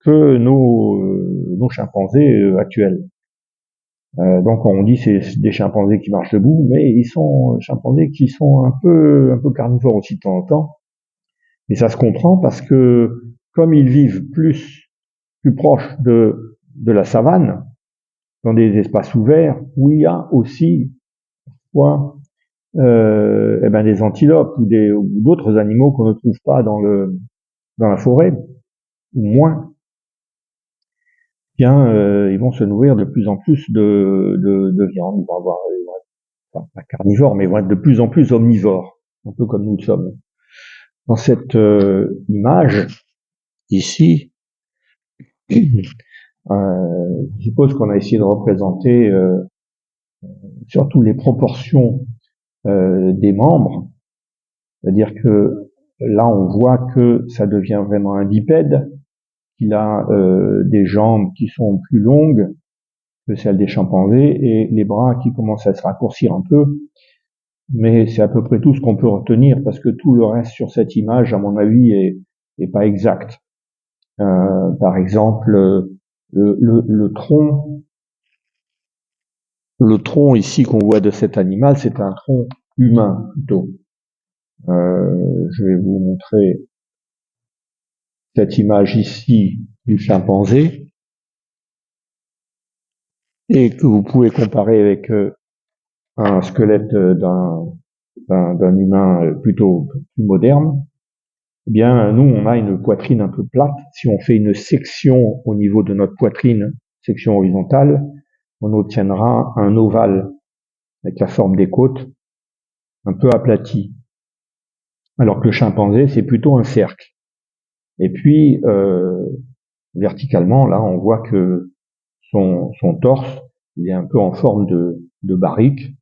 que nos chimpanzés actuels. Donc on dit c'est des chimpanzés qui marchent debout, mais ils sont chimpanzés qui sont un peu carnivores aussi de temps en temps. Et ça se comprend parce que comme ils vivent plus proche de la savane, dans des espaces ouverts où il y a aussi des antilopes ou d'autres animaux qu'on ne trouve pas dans la forêt, ou moins, ils vont se nourrir de plus en plus de viande. Ils vont avoir, pas carnivores, mais ils vont être de plus en plus omnivores, un peu comme nous le sommes. Dans cette image, ici, je suppose qu'on a essayé de représenter surtout les proportions des membres, c'est-à-dire que là on voit que ça devient vraiment un bipède, qu'il a des jambes qui sont plus longues que celles des chimpanzés et les bras qui commencent à se raccourcir un peu, mais c'est à peu près tout ce qu'on peut retenir parce que tout le reste sur cette image, à mon avis, est pas exact. Par exemple, le tronc ici qu'on voit de cet animal, c'est un tronc humain plutôt. Je vais vous montrer cette image ici du chimpanzé et que vous pouvez comparer avec un squelette d'un humain plutôt plus moderne. Eh bien, nous, on a une poitrine un peu plate. Si on fait une section au niveau de notre poitrine, section horizontale, on obtiendra un ovale avec la forme des côtes un peu aplati. Alors que le chimpanzé, c'est plutôt un cercle. Et puis, verticalement, là, on voit que son torse, il est un peu en forme de barrique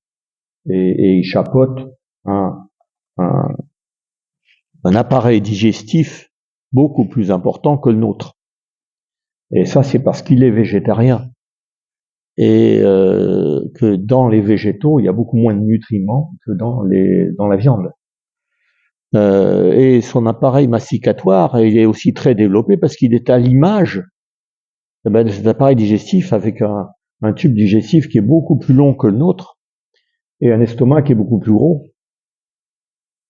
et il chapeaute un appareil digestif beaucoup plus important que le nôtre. Et ça, c'est parce qu'il est végétarien. Et que dans les végétaux, il y a beaucoup moins de nutriments que dans la viande. Et son appareil masticatoire, il est aussi très développé parce qu'il est à l'image de cet appareil digestif avec un tube digestif qui est beaucoup plus long que le nôtre et un estomac qui est beaucoup plus gros.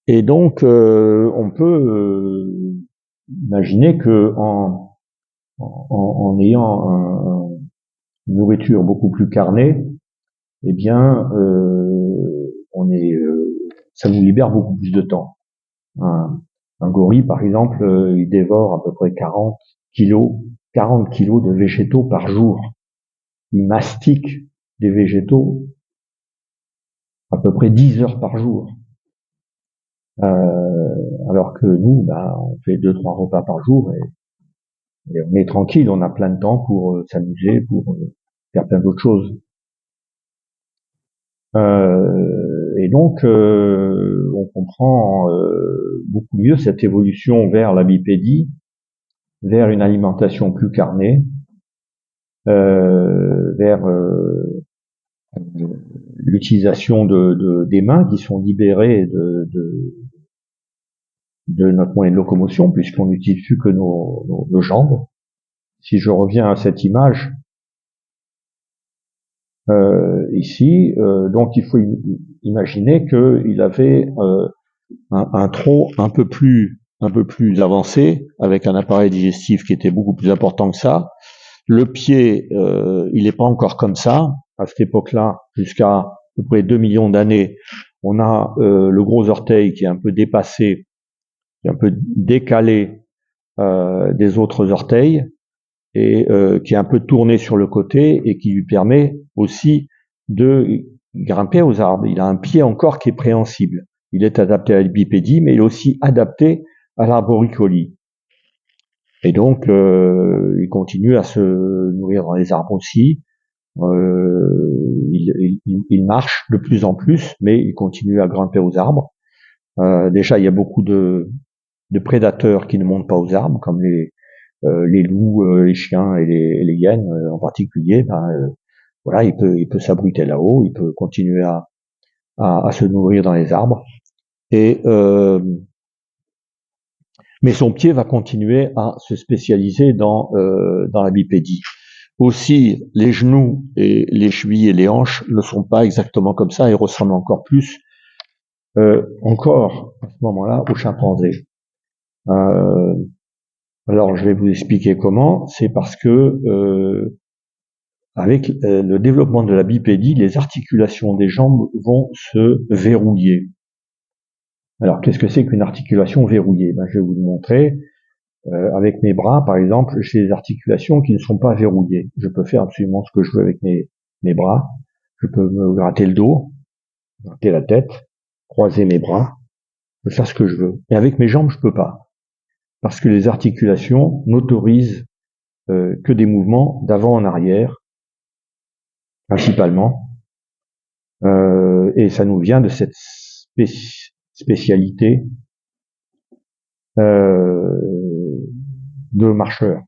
Et donc, on peut imaginer que en ayant une nourriture beaucoup plus carnée, eh bien, ça nous libère beaucoup plus de temps. Un gorille, par exemple, il dévore à peu près 40 kilos de végétaux par jour. Il mastique des végétaux à peu près 10 heures par jour. Alors que nous, on fait 2-3 repas par jour et on est tranquille, on a plein de temps pour s'amuser, pour faire plein d'autres choses. Et donc, on comprend beaucoup mieux cette évolution vers la bipédie, vers une alimentation plus carnée, vers l'utilisation des mains qui sont libérées de notre moyen de locomotion, puisqu'on n'utilise plus que nos jambes. Si je reviens à cette image, ici, donc il faut imaginer qu'il avait un tronc un peu plus avancé, avec un appareil digestif qui était beaucoup plus important que ça. Le pied, il n'est pas encore comme ça. À cette époque-là, jusqu'à à peu près 2 millions d'années, on a le gros orteil qui est un peu dépassé, qui est un peu décalé des autres orteils, et qui est un peu tourné sur le côté et qui lui permet aussi de grimper aux arbres. Il a un pied encore qui est préhensible. Il est adapté à la bipédie, mais il est aussi adapté à l'arboricolie. Et donc, il continue à se nourrir dans les arbres aussi. Il marche de plus en plus, mais il continue à grimper aux arbres. Déjà, il y a beaucoup de prédateurs qui ne montent pas aux arbres, comme les loups, les chiens et les hyènes en particulier. Voilà, il peut s'abriter là-haut, il peut continuer à se nourrir dans les arbres. Et mais son pied va continuer à se spécialiser dans la bipédie. Aussi, les genoux et les chevilles et les hanches ne sont pas exactement comme ça et ressemblent encore plus, encore à ce moment-là, aux chimpanzés. Alors, je vais vous expliquer comment. C'est parce que avec le développement de la bipédie, les articulations des jambes vont se verrouiller. Alors, qu'est-ce que c'est qu'une articulation verrouillée? Je vais vous le montrer. Avec mes bras, par exemple, j'ai des articulations qui ne sont pas verrouillées. Je peux faire absolument ce que je veux avec mes bras. Je peux me gratter le dos, gratter la tête, croiser mes bras, je peux faire ce que je veux. Mais avec mes jambes, je peux pas. Parce que les articulations n'autorisent que des mouvements d'avant en arrière, principalement. Et ça nous vient de cette spécialité de marcheurs.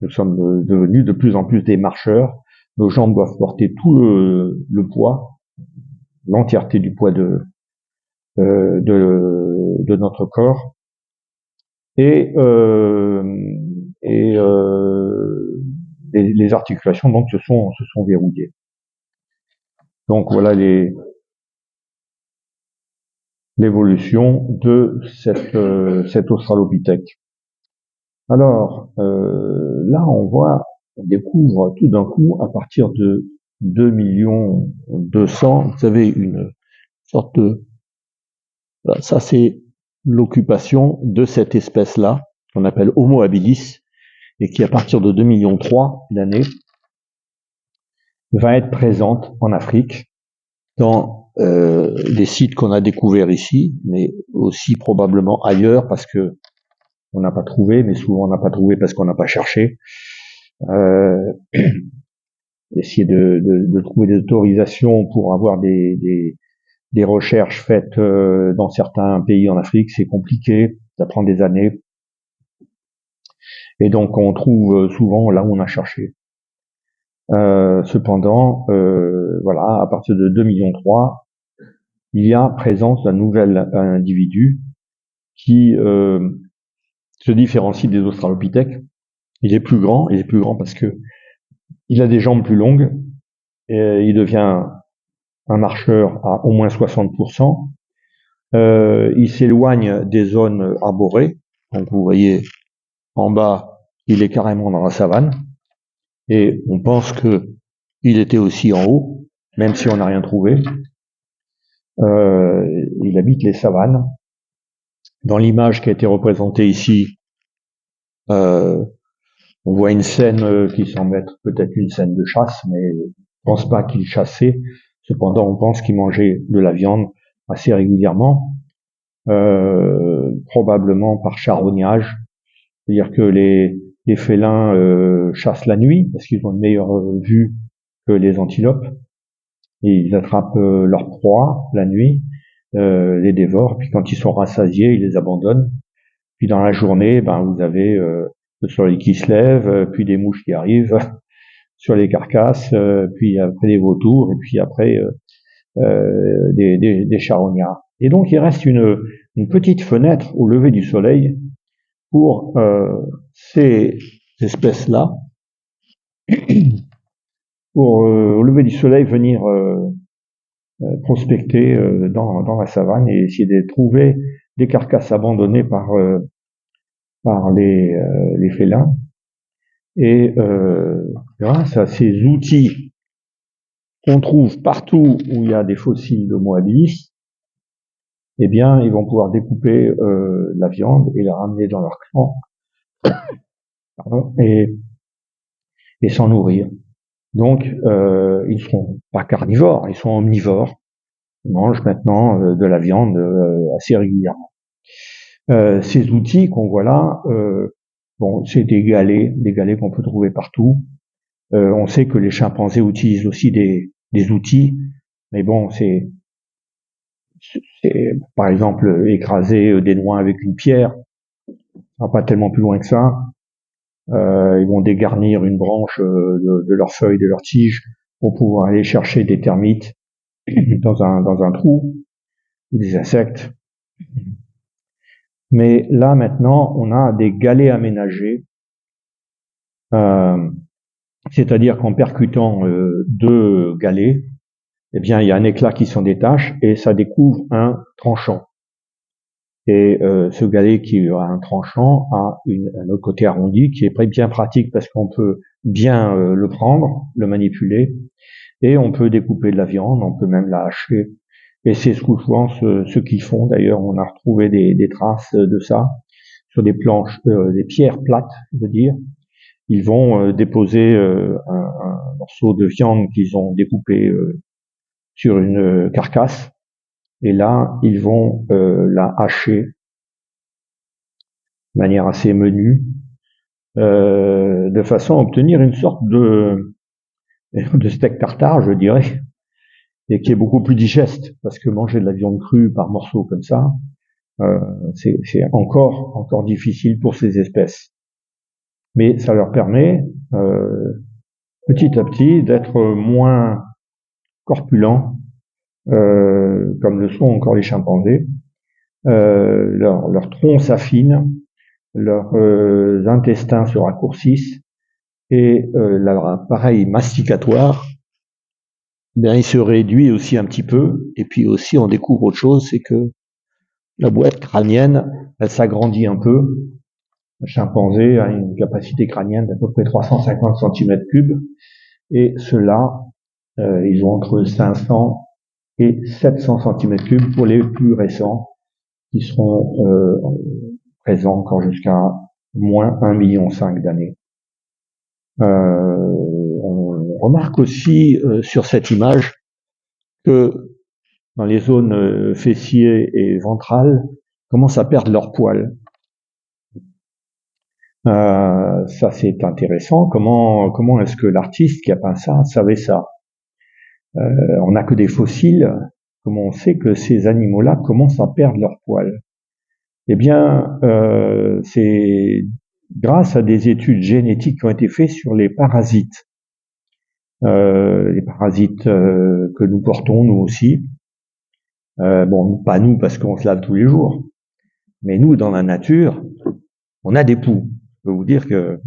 Nous sommes devenus de plus en plus des marcheurs. Nos jambes doivent porter tout le poids, l'entièreté du poids de notre corps. Et les articulations donc se sont verrouillées. Donc voilà l'évolution de cet australopithèque. Alors là on découvre tout d'un coup à partir de 2 200 000, vous avez une sorte de, voilà, ça c'est l'occupation de cette espèce-là qu'on appelle Homo habilis et qui à partir de 2,3 millions d'années va être présente en Afrique dans les sites qu'on a découverts ici, mais aussi probablement ailleurs parce que on n'a pas trouvé, mais souvent on n'a pas trouvé parce qu'on n'a pas cherché. Essayer de trouver des autorisations pour avoir des recherches faites dans certains pays en Afrique, c'est compliqué, ça prend des années. Et donc on trouve souvent là où on a cherché. Cependant, voilà, à partir de 2,3 millions, il y a présence d'un nouvel individu qui se différencie des australopithèques. Il est plus grand parce que il a des jambes plus longues, et il devient un marcheur à au moins 60%. Il s'éloigne des zones arborées, donc vous voyez en bas, il est carrément dans la savane, et on pense que il était aussi en haut, même si on n'a rien trouvé. Il habite les savanes. Dans l'image qui a été représentée ici, on voit une scène qui semble être peut-être une scène de chasse, mais on ne pense pas qu'il chassait. Cependant, on pense qu'il mangeait de la viande assez régulièrement, probablement par charognage. C'est-à-dire que les félins chassent la nuit parce qu'ils ont une meilleure vue que les antilopes. Et ils attrapent leur proie la nuit, les dévorent, puis quand ils sont rassasiés, ils les abandonnent. Puis dans la journée, vous avez le soleil qui se lève, puis des mouches qui arrivent sur les carcasses, puis après des vautours, et puis après des charognards. Et donc il reste une petite fenêtre au lever du soleil pour ces espèces-là, pour au lever du soleil venir prospecter dans la savane et essayer de trouver des carcasses abandonnées par les félins. Et grâce à ces outils qu'on trouve partout où il y a des fossiles d'Homo habilis, eh bien, ils vont pouvoir découper la viande et la ramener dans leur clan et s'en nourrir. Donc, ils seront pas carnivores, ils sont omnivores. Ils mangent maintenant de la viande assez régulièrement. Ces outils qu'on voit là, c'est des galets qu'on peut trouver partout. On sait que les chimpanzés utilisent aussi des outils, mais bon, c'est par exemple écraser des noix avec une pierre, ça va pas tellement plus loin que ça. Ils vont dégarnir une branche de leurs feuilles, de leurs tiges, pour pouvoir aller chercher des termites dans un trou, ou des insectes. Mais là maintenant, on a des galets aménagés c'est-à-dire qu'en percutant deux galets, eh bien, il y a un éclat qui s'en détache et ça découvre un tranchant. Et ce galet qui a un tranchant a un autre côté arrondi qui est bien pratique parce qu'on peut bien le prendre, le manipuler, et on peut découper de la viande, on peut même la hacher. Et c'est souvent ce qu'ils font. D'ailleurs, on a retrouvé des traces de ça sur des planches, des pierres plates, je veux dire. Ils vont déposer un morceau de viande qu'ils ont découpé sur une carcasse, et là, ils vont la hacher de manière assez menue, de façon à obtenir une sorte de steak tartare, je dirais, et qui est beaucoup plus digeste, parce que manger de la viande crue par morceaux comme ça, c'est encore difficile pour ces espèces. Mais ça leur permet, petit à petit, d'être moins corpulents, comme le sont encore les chimpanzés. Leur tronc s'affine, leurs intestins se raccourcissent, et leur appareil masticatoire, bien, il se réduit aussi un petit peu. Et puis aussi, on découvre autre chose, c'est que la boîte crânienne, elle s'agrandit un peu. Le chimpanzé a une capacité crânienne d'à peu près 350 cm3, et ceux-là, ils ont entre 500 et 700 cm3 pour les plus récents, qui seront présents encore jusqu'à moins 1,5 million d'années. On remarque aussi sur cette image que dans les zones fessiers et ventrales, commencent à perdre leur poil. Ça, c'est intéressant. Comment est-ce que l'artiste qui a peint ça savait ça? On n'a que des fossiles. Comment on sait que ces animaux-là commencent à perdre leur poil? Eh bien, c'est grâce à des études génétiques qui ont été faites sur les parasites. Les parasites que nous portons, nous aussi. Bon, pas nous parce qu'on se lave tous les jours, mais nous, dans la nature, on a des poux. Je peux vous dire que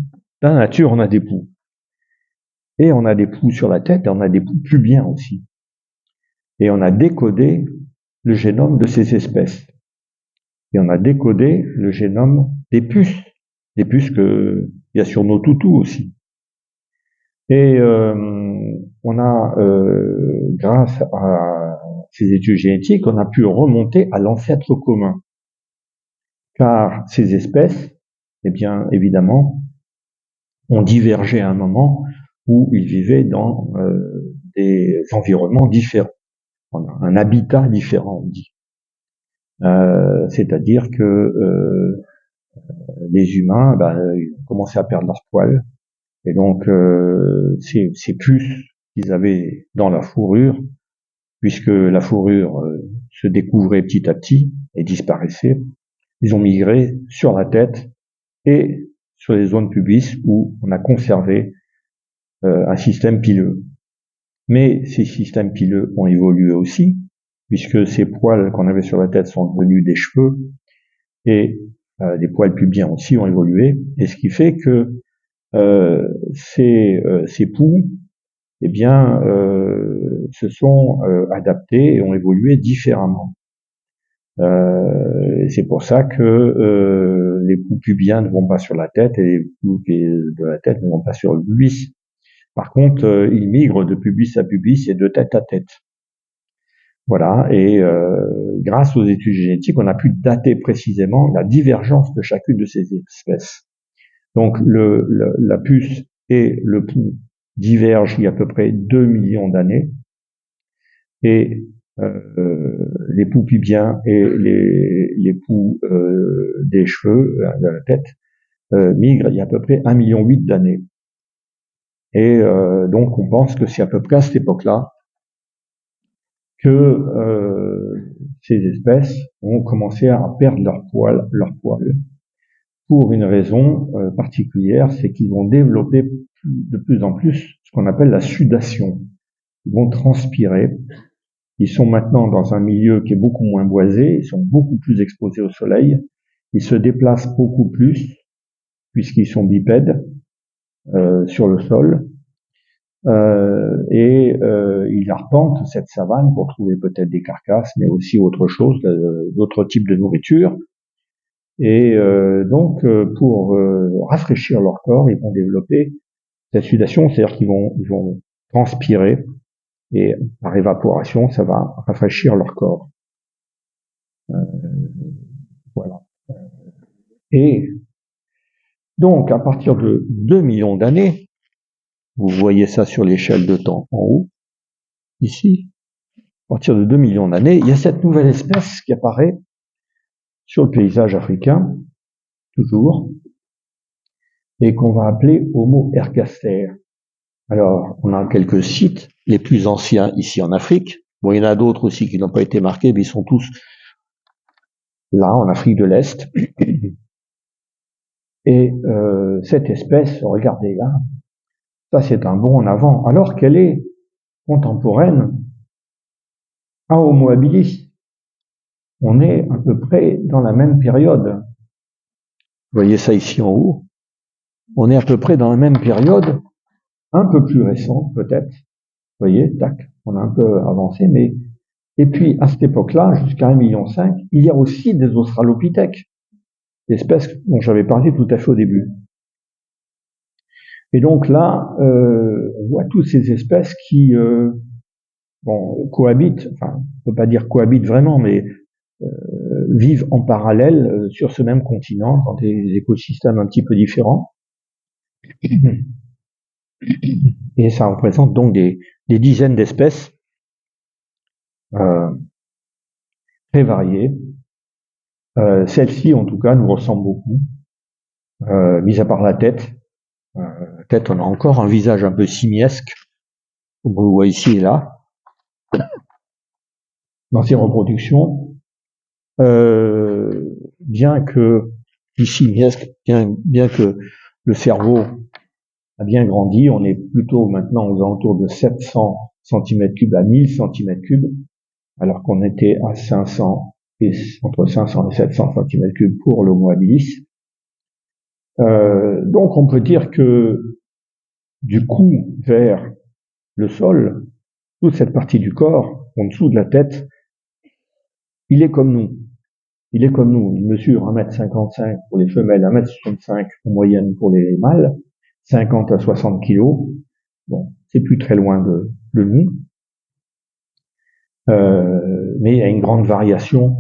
dans la nature, on a des poux. Et on a des poux sur la tête, et on a des poux pubiens aussi. Et on a décodé le génome de ces espèces. Et on a décodé le génome des puces qu'il y a sur nos toutous aussi. Et on a, grâce à ces études génétiques, on a pu remonter à l'ancêtre commun. Car ces espèces, eh bien, évidemment, ont divergé à un moment où ils vivaient dans des environnements différents, un habitat différent, on dit. C'est-à-dire que les humains, ils ont commencé à perdre leur poil, et donc ces puces qu'ils avaient dans la fourrure, puisque la fourrure se découvrait petit à petit et disparaissait, ils ont migré sur la tête et sur les zones pubis où on a conservé un système pileux. Mais ces systèmes pileux ont évolué aussi, puisque ces poils qu'on avait sur la tête sont devenus des cheveux, et les poils pubiens aussi ont évolué, et ce qui fait que ces poux, eh bien, se sont adaptés et ont évolué différemment. C'est pour ça que les poux pubiens ne vont pas sur la tête et les poux de la tête ne vont pas sur le pubis. Par contre, ils migrent de pubis à pubis et de tête à tête. Voilà, et grâce aux études génétiques, on a pu dater précisément la divergence de chacune de ces espèces. Donc la puce et le poux divergent il y a à peu près 2 millions d'années, et les poux pubiens et les poux des cheveux, de la tête, migrent il y a à peu près 1,8 million d'années. Et donc on pense que c'est à peu près à cette époque-là que ces espèces ont commencé à perdre leur poil, pour une raison particulière, c'est qu'ils vont développer de plus en plus ce qu'on appelle la sudation. Ils vont transpirer. Ils sont maintenant dans un milieu qui est beaucoup moins boisé, ils sont beaucoup plus exposés au soleil, ils se déplacent beaucoup plus, puisqu'ils sont bipèdes sur le sol, Il arpente cette savane pour trouver peut-être des carcasses, mais aussi autre chose, d'autres types de nourriture. Et donc, pour rafraîchir leur corps, ils vont développer cette sudation, c'est-à-dire qu'ils vont transpirer, et par évaporation, ça va rafraîchir leur corps. Voilà. Et donc, à partir de 2 millions d'années, vous voyez ça sur l'échelle de temps en haut, ici, à partir de 2 millions d'années, il y a cette nouvelle espèce qui apparaît sur le paysage africain, toujours, et qu'on va appeler Homo ergaster. Alors, on a quelques sites, les plus anciens ici en Afrique. Bon, il y en a d'autres aussi qui n'ont pas été marqués, mais ils sont tous là, en Afrique de l'Est. Et cette espèce, regardez là, ça c'est un bond en avant, alors qu'elle est contemporaine à Homo habilis. On est à peu près dans la même période. Vous voyez ça ici en haut. On est à peu près dans la même période, un peu plus récente peut-être. Vous voyez, tac, on a un peu avancé, mais... Et puis, à cette époque-là, jusqu'à 1,5 million, il y a aussi des australopithèques, l'espèce dont j'avais parlé tout à fait au début. Et donc là, on voit toutes ces espèces qui cohabitent, enfin, on ne peut pas dire cohabitent vraiment, mais vivent en parallèle sur ce même continent, dans des écosystèmes un petit peu différents. Et ça représente donc des dizaines d'espèces très variées. Celle-ci, en tout cas, nous ressemble beaucoup, mis à part la tête. Peut-être on a encore un visage un peu simiesque, comme vous le voyez ici et là, dans ces reproductions. Bien que simiesque, bien que le cerveau a bien grandi, on est plutôt maintenant aux alentours de 700 cm3 à 1000 cm3, alors qu'on était à 500 et entre 500 et 700 cm3 pour l'Homo habilis. Donc on peut dire que du cou vers le sol, toute cette partie du corps, en dessous de la tête, il est comme nous. Il est comme nous. Il mesure 1,55 m pour les femelles, 1,65 m en moyenne pour les mâles, 50 à 60 kg. Bon, c'est plus très loin de nous. Mais il y a une grande variation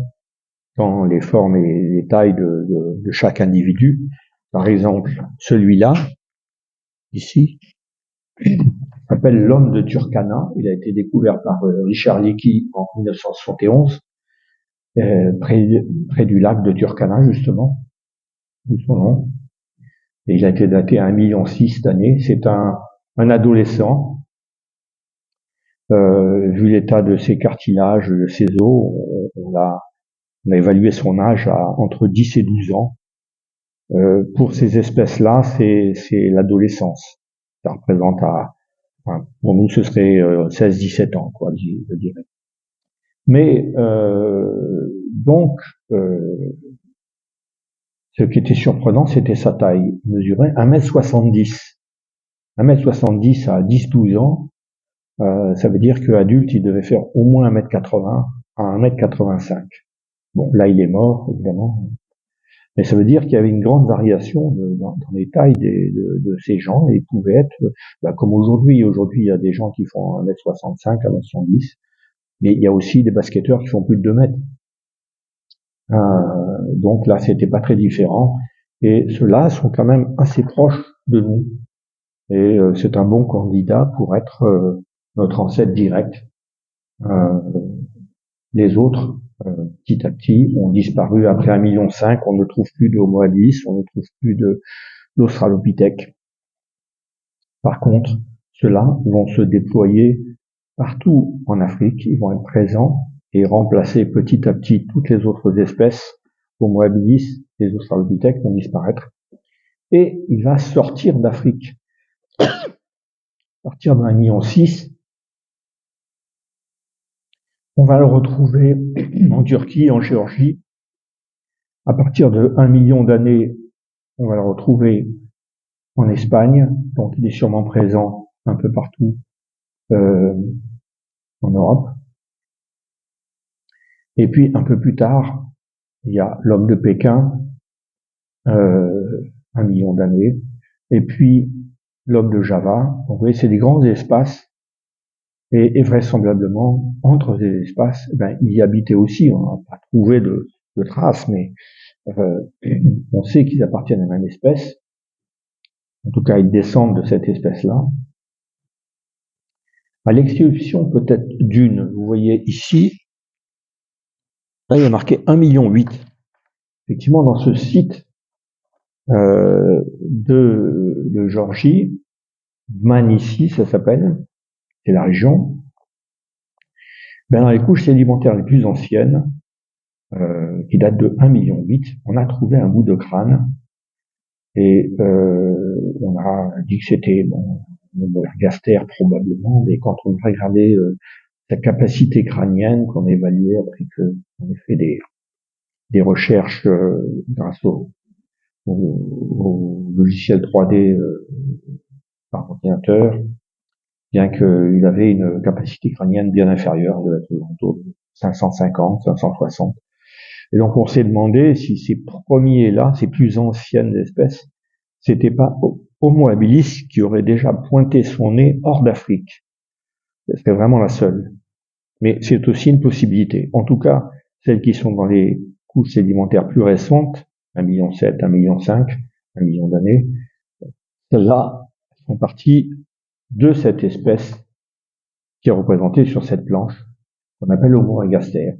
dans les formes et les tailles de chaque individu. Par exemple, celui-là, ici, s'appelle l'homme de Turkana. Il a été découvert par Richard Leakey en 1971, près du lac de Turkana, justement, d'où son nom. Et il a été daté à 1,6 million d'années. C'est un adolescent. Vu l'état de ses cartilages, de ses os, on a évalué son âge à entre 10 et 12 ans. Pour ces espèces-là, c'est l'adolescence. Ça représente pour nous, ce serait 16-17 ans, quoi, je dirais. Mais donc, ce qui était surprenant, c'était sa taille. Il mesurait 1,70 m. 1,70 m à 10-12 ans, ça veut dire qu'adulte, il devait faire au moins 1,80 m à 1,85 m. Bon, là, il est mort, évidemment. Mais ça veut dire qu'il y avait une grande variation dans les tailles de ces gens, et ils pouvaient être, comme aujourd'hui. Aujourd'hui, il y a des gens qui font 1,65 m, 1,70 m, mais il y a aussi des basketteurs qui font plus de 2 mètres. Donc là, c'était pas très différent. Et ceux-là sont quand même assez proches de nous. Et c'est un bon candidat pour être notre ancêtre direct. Les autres, petit à petit, ont disparu. Après 1,5 million, on ne trouve plus de Homo habilis, on ne trouve plus d'Australopithèque. Par contre, ceux-là vont se déployer partout en Afrique, ils vont être présents et remplacer petit à petit toutes les autres espèces. Homo habilis, les Australopithèques vont disparaître. Et il va sortir d'Afrique. À partir de 1,6 million, on va le retrouver en Turquie, en Géorgie. À partir de 1 million d'années, on va le retrouver en Espagne. Donc il est sûrement présent un peu partout en Europe. Et puis un peu plus tard, il y a l'homme de Pékin, 1 million d'années, et puis l'homme de Java. Donc, vous voyez, c'est des grands espaces, et vraisemblablement, entre ces espaces, il y habitait aussi. On n'a pas trouvé de traces, mais on sait qu'ils appartiennent à la même espèce. En tout cas, ils descendent de cette espèce-là. À l'exception peut-être d'une, vous voyez ici, là il y a marqué 1,8 million. Effectivement, dans ce site de Géorgie, Dmanisi, ça s'appelle, c'est la région, dans les couches sédimentaires les plus anciennes, qui datent de 1,8 million, on a trouvé un bout de crâne, et on a dit que c'était Homo ergaster probablement, mais quand on a regardé sa capacité crânienne, qu'on a évaluée après qu'on ait fait des recherches grâce au logiciel 3D par ordinateur, bien qu'il avait une capacité crânienne bien inférieure, de autour de 550, 560. Et donc on s'est demandé si ces premiers-là, ces plus anciennes espèces, c'était pas Homo habilis qui aurait déjà pointé son nez hors d'Afrique. C'était vraiment la seule. Mais c'est aussi une possibilité. En tout cas, celles qui sont dans les couches sédimentaires plus récentes, 1,7 million, 1,5 million, 1 million d'années, celles-là font partie de cette espèce qui est représentée sur cette planche, qu'on appelle Homo ergaster.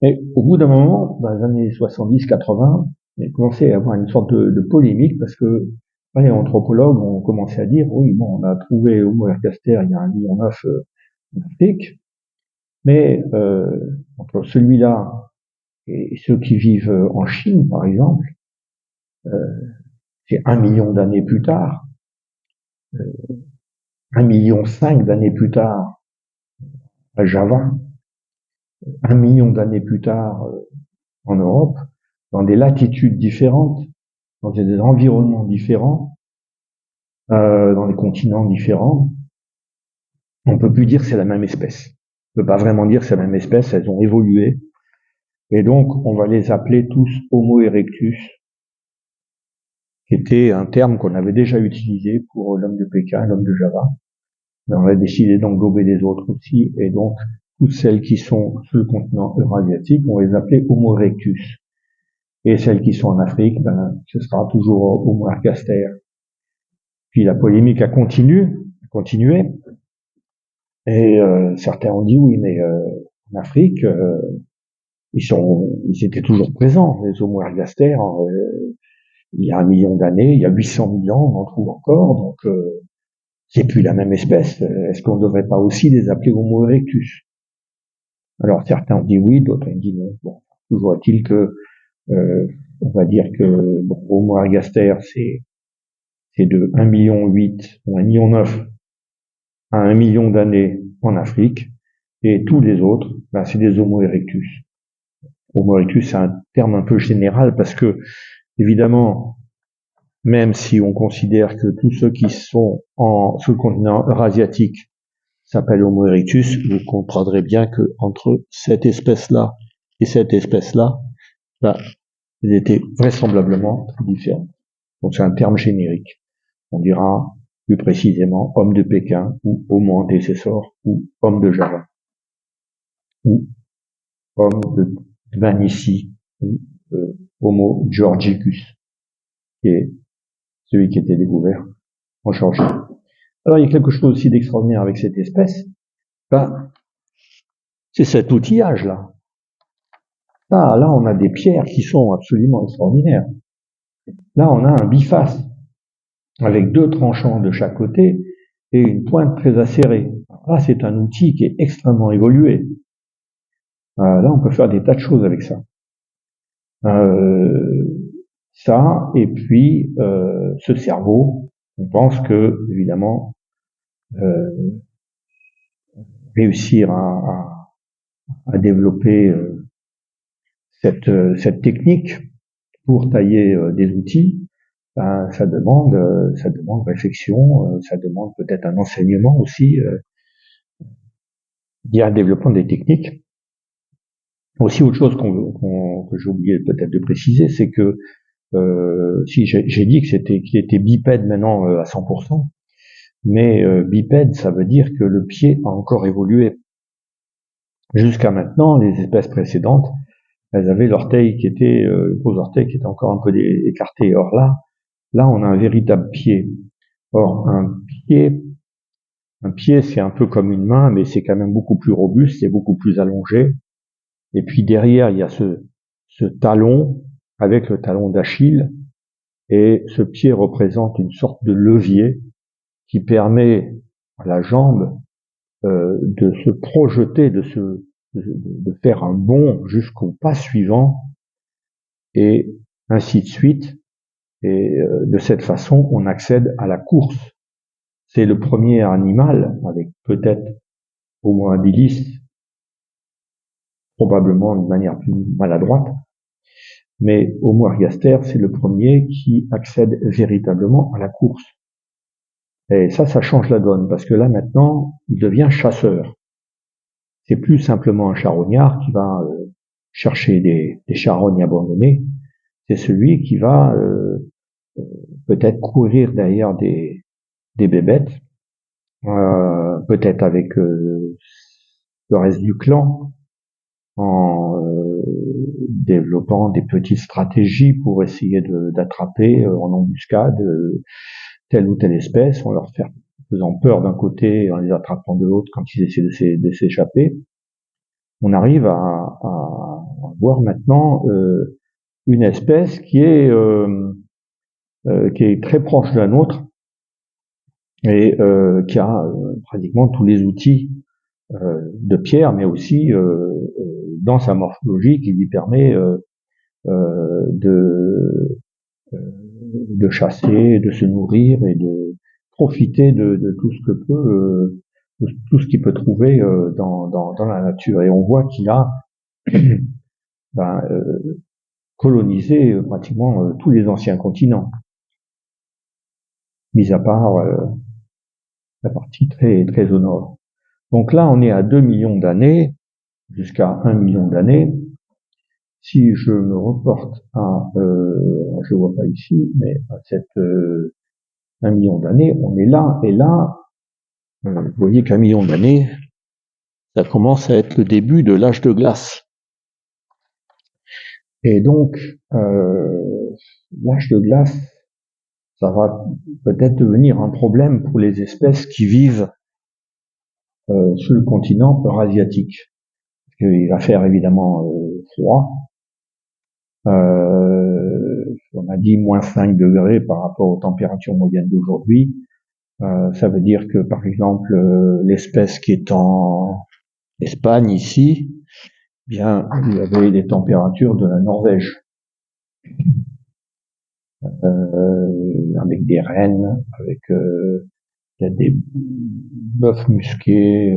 Et au bout d'un moment, dans les années 70-80, il a commencé à avoir une sorte de polémique parce que les anthropologues ont commencé à dire, oui, bon, on a trouvé Homo ergaster il y a 1,9 million en Afrique, mais entre celui-là et ceux qui vivent en Chine, par exemple, c'est 1 million d'années plus tard, 1,5 million d'années plus tard à Java, 1 million d'années plus tard en Europe, dans des latitudes différentes, dans des environnements différents, dans des continents différents, on peut plus dire que c'est la même espèce. On peut pas vraiment dire que c'est la même espèce, elles ont évolué. Et donc, on va les appeler tous Homo erectus, qui était un terme qu'on avait déjà utilisé pour l'homme de Pékin, l'homme de Java. Mais on a décidé d'englober les autres aussi, et donc, toutes celles qui sont sur le continent eurasiatique, on va les appeler Homo erectus. Et celles qui sont en Afrique, ce sera toujours Homo ergaster. Puis la polémique a continué, et certains ont dit oui, mais en Afrique, ils étaient toujours présents, les Homo ergaster. Il y a 1 million d'années, il y a 800 000 ans, on en trouve encore, donc c'est plus la même espèce. Est-ce qu'on ne devrait pas aussi les appeler Homo erectus? Alors certains ont dit oui, d'autres ont dit non. Bon, toujours est-il que on va dire que Homo ergaster, c'est de 1,8 million ou 1,9 million à 1 million d'années en Afrique, et tous les autres, c'est des Homo erectus. Homo erectus, c'est un terme un peu général parce que, évidemment, même si on considère que tous ceux qui sont sur le continent eurasiatique s'appellent Homo erectus, vous comprendrez bien que entre cette espèce-là et cette espèce-là, ils étaient vraisemblablement très différents. Donc c'est un terme générique. On dira plus précisément homme de Pékin ou Homo antecessor ou homme de Java ou homme de Dmanisi ou Homo georgicus, qui est celui qui était découvert en Géorgie. Alors il y a quelque chose aussi d'extraordinaire avec cette espèce, c'est cet outillage-là. Là, on a des pierres qui sont absolument extraordinaires. Là, on a un biface, avec 2 tranchants de chaque côté et une pointe très acérée. Alors là, c'est un outil qui est extrêmement évolué. Là, on peut faire des tas de choses avec ça. Ça, et puis ce cerveau, on pense que, évidemment, réussir à développer cette technique pour tailler des outils, ben, ça demande réflexion, ça demande peut-être un enseignement aussi, il y a un développement des techniques. Aussi, autre chose que j'ai oublié peut-être de préciser, c'est que si j'ai dit qu'il était bipède maintenant à 100%, mais bipède, ça veut dire que le pied a encore évolué. Jusqu'à maintenant, les espèces précédentes, elles avaient l'orteil qui était, le gros orteil qui était encore un peu écarté. Or là, on a un véritable pied. Or, un pied, c'est un peu comme une main, mais c'est quand même beaucoup plus robuste, c'est beaucoup plus allongé. Et puis derrière, il y a ce talon, avec le talon d'Achille, et ce pied représente une sorte de levier qui permet à la jambe de se projeter, de faire un bond jusqu'au pas suivant, et ainsi de suite. Et de cette façon, on accède à la course. C'est le premier animal, avec peut-être Homo habilis, probablement de manière plus maladroite, mais Homo ergaster, c'est le premier qui accède véritablement à la course. Et ça change la donne, parce que là maintenant, il devient chasseur. C'est plus simplement un charognard qui va chercher des charognes abandonnées, c'est celui qui va peut-être courir derrière des bébêtes, peut-être avec le reste du clan, en développant des petites stratégies pour essayer d'attraper en embuscade telle ou telle espèce, en leur faisant peur d'un côté et en les attrapant de l'autre quand ils essaient de s'échapper. On arrive à voir maintenant une espèce qui est très proche de la nôtre et qui a pratiquement tous les outils de Pierre, mais aussi dans sa morphologie qui lui permet de chasser, de se nourrir et de profiter de tout ce que peut, de tout ce qu'il peut trouver dans la nature. Et on voit qu'il a colonisé pratiquement tous les anciens continents, mis à part la partie très au nord. Donc là, on est à 2 millions d'années, jusqu'à 1 million d'années. Si je me reporte à, je vois pas ici, mais à cette 1 million d'années, on est là, et là, vous voyez qu'un million d'années, ça commence à être le début de l'âge de glace. Et donc, l'âge de glace, ça va peut-être devenir un problème pour les espèces qui vivent sur le continent eurasiatique. Parce qu'il va faire évidemment froid. On a dit moins 5 degrés par rapport aux températures moyennes d'aujourd'hui. Ça veut dire que, par exemple, l'espèce qui est en Espagne ici, bien, il y avait des températures de la Norvège, avec des rennes, avec des bœufs musqués,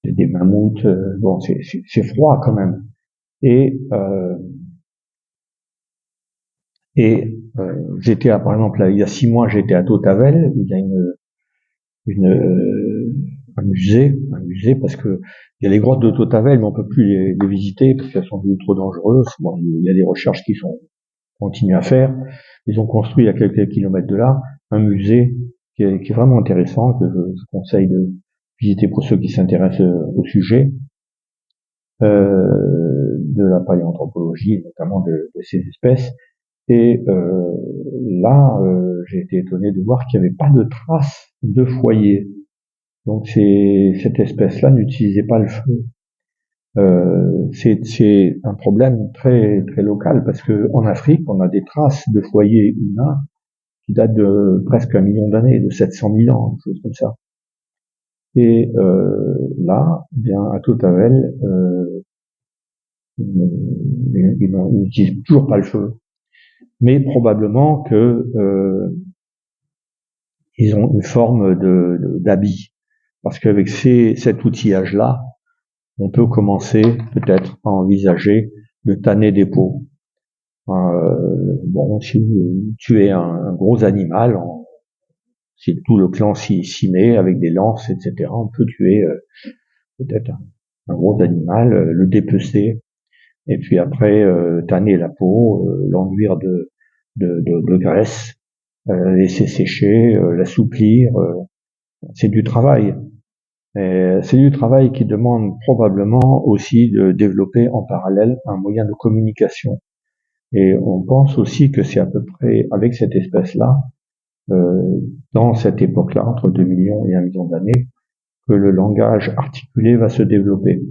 des mammouths. Bon, c'est froid quand même. Et j'étais par exemple, il y a 6 mois, j'étais à Tautavel, où il y a un musée parce que il y a les grottes de Tautavel, mais on peut plus les visiter parce qu'elles sont devenues trop dangereuses. Bon, il y a des recherches qui sont continuent à faire. Ils ont construit à quelques kilomètres de là un musée qui est vraiment intéressant, que je conseille de visiter pour ceux qui s'intéressent au sujet de la paléanthropologie, notamment de ces espèces. Et là, j'ai été étonné de voir qu'il n'y avait pas de traces de foyer. Donc cette espèce-là n'utilisait pas le feu. C'est un problème très local parce que en Afrique, on a des traces de foyers humains qui datent de presque 1 million d'années, de 700 000 ans, une chose comme ça. Et là, eh bien à Tautavel, ils n'utilisent toujours pas le feu, mais probablement que ils ont une forme d'habit, parce qu'avec cet outillage-là, on peut commencer peut-être à envisager de tanner des peaux. Bon, si vous tuez un gros animal, si tout le clan s'y met avec des lances, etc., on peut tuer peut-être un gros animal, le dépecer, et puis après tanner la peau, l'enduire de graisse, laisser sécher, l'assouplir. C'est du travail. C'est du travail qui demande probablement aussi de développer en parallèle un moyen de communication. Et on pense aussi que c'est à peu près avec cette espèce-là, dans cette époque-là, entre 2 millions et 1 million d'années, que le langage articulé va se développer.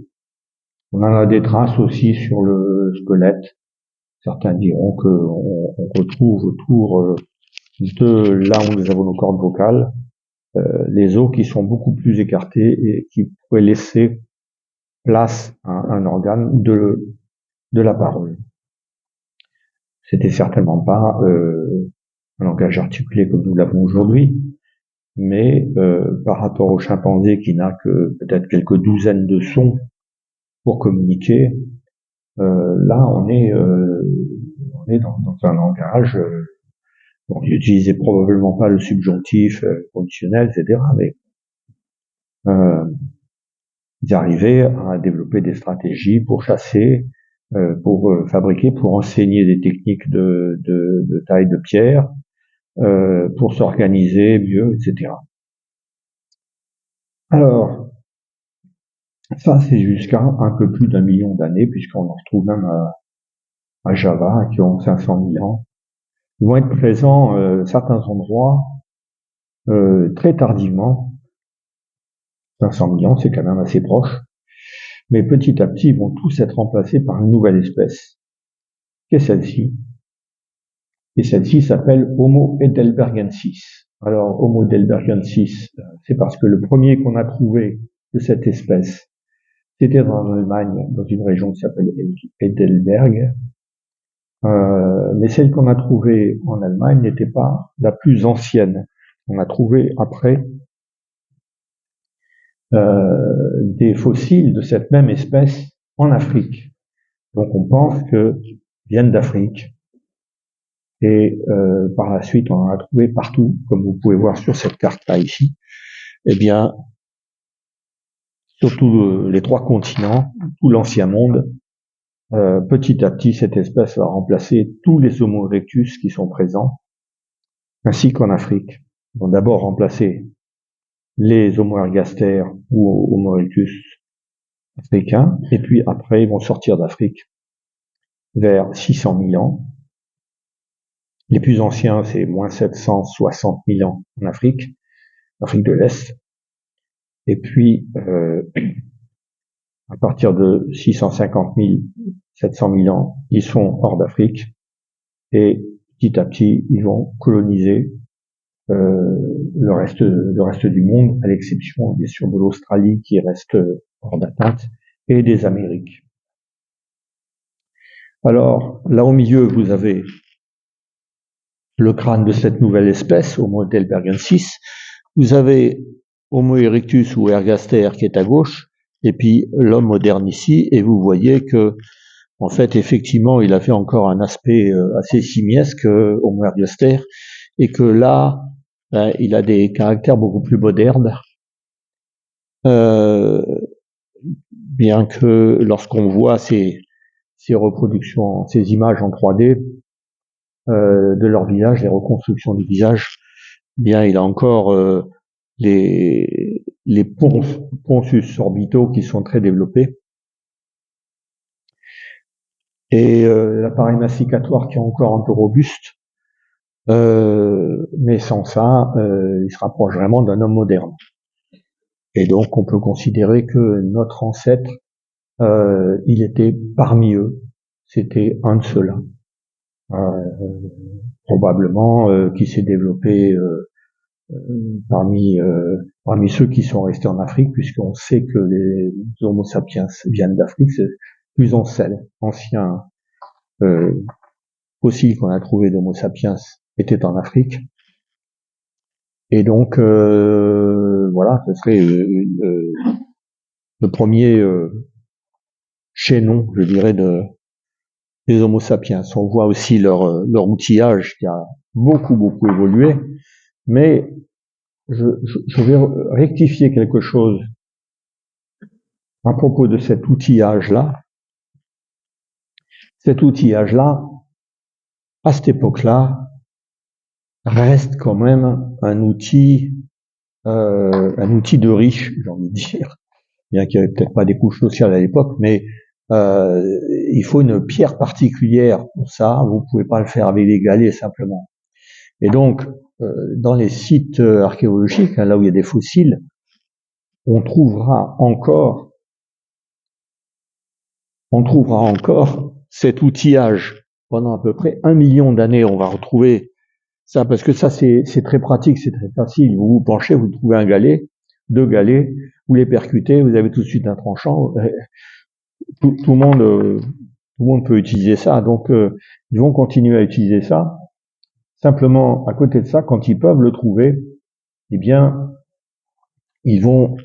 On en a des traces aussi sur le squelette. Certains diront qu'on retrouve autour de là où nous avons nos cordes vocales, les os qui sont beaucoup plus écartés et qui pourraient laisser place à un organe de la parole. C'était certainement pas un langage articulé comme nous l'avons aujourd'hui, mais par rapport au chimpanzé qui n'a que peut-être quelques douzaines de sons pour communiquer, là on est dans un langage. Bon, il n'utilisait probablement pas le subjonctif conditionnel, etc., mais ils arrivaient à développer des stratégies pour chasser, pour fabriquer, pour enseigner des techniques de taille de pierre, pour s'organiser mieux, etc. Alors, ça c'est jusqu'à un peu plus d'1 million d'années, puisqu'on en retrouve même à Java, qui ont 500 000 ans. Ils vont être présents certains endroits très tardivement. 500 000 ans, c'est quand même assez proche. Mais petit à petit, ils vont tous être remplacés par une nouvelle espèce, qui est celle-ci. Et celle-ci s'appelle Homo heidelbergensis. Alors, Homo heidelbergensis, c'est parce que le premier qu'on a trouvé de cette espèce, c'était en Allemagne, dans une région qui s'appelle Heidelberg. Mais celle qu'on a trouvée en Allemagne n'était pas la plus ancienne. On a trouvé après des fossiles de cette même espèce en Afrique. Donc on pense qu'ils viennent d'Afrique. Et par la suite, on en a trouvé partout, comme vous pouvez voir sur cette carte-là ici. Eh bien, sur tous les 3 continents, tout l'ancien monde, petit à petit, cette espèce va remplacer tous les Homo erectus qui sont présents, ainsi qu'en Afrique. Ils vont d'abord remplacer les Homo ergaster ou Homo erectus africains, et puis après, ils vont sortir d'Afrique vers 600 000 ans. Les plus anciens, c'est moins 760 000 ans en Afrique de l'Est. Et puis, à partir de 650 000, 700 000 ans, ils sont hors d'Afrique. Et petit à petit, ils vont coloniser le reste du monde, à l'exception, bien sûr, de l'Australie qui reste hors d'atteinte, et des Amériques. Alors, là au milieu, vous avez le crâne de cette nouvelle espèce, Homo heidelbergensis. Vous avez Homo erectus ou ergaster qui est à gauche, et puis l'homme moderne ici, et vous voyez que, en fait, effectivement, il a fait encore un aspect assez simiesque, Homo ergaster, et que là, il a des caractères beaucoup plus modernes, bien que lorsqu'on voit ces reproductions, ces images en 3D de leur visage, les reconstructions du visage, bien il a encore les ponsus orbitaux qui sont très développés, et l'appareil masticatoire qui est encore un peu robuste, mais sans ça, il se rapproche vraiment d'un homme moderne. Et donc on peut considérer que notre ancêtre, il était parmi eux, c'était un de ceux-là, probablement qui s'est développé parmi ceux qui sont restés en Afrique, puisqu'on sait que les Homo sapiens viennent d'Afrique. C'est plus ancien fossile qu'on a trouvé d'Homo sapiens était en Afrique. Et donc voilà, ce serait le premier chaînon, je dirais, les Homo sapiens. On voit aussi leur outillage qui a beaucoup évolué, mais je vais rectifier quelque chose à propos de cet outillage-là. Cet outillage-là, à cette époque-là, reste quand même un outil de riche, j'ai envie de dire. Bien qu'il n'y avait peut-être pas des couches sociales à l'époque, mais il faut une pierre particulière pour ça. Vous pouvez pas le faire avec des galets simplement. Et donc, dans les sites archéologiques, là où il y a des fossiles, on trouvera encore cet outillage pendant à peu près 1 million d'années. On va retrouver ça parce que ça c'est très pratique, c'est très facile. Vous vous penchez, vous trouvez un galet, 2 galets, vous les percutez, vous avez tout de suite un tranchant. Tout le monde peut utiliser ça. Donc ils vont continuer à utiliser ça. Simplement, à côté de ça, quand ils peuvent le trouver, eh bien, ils vont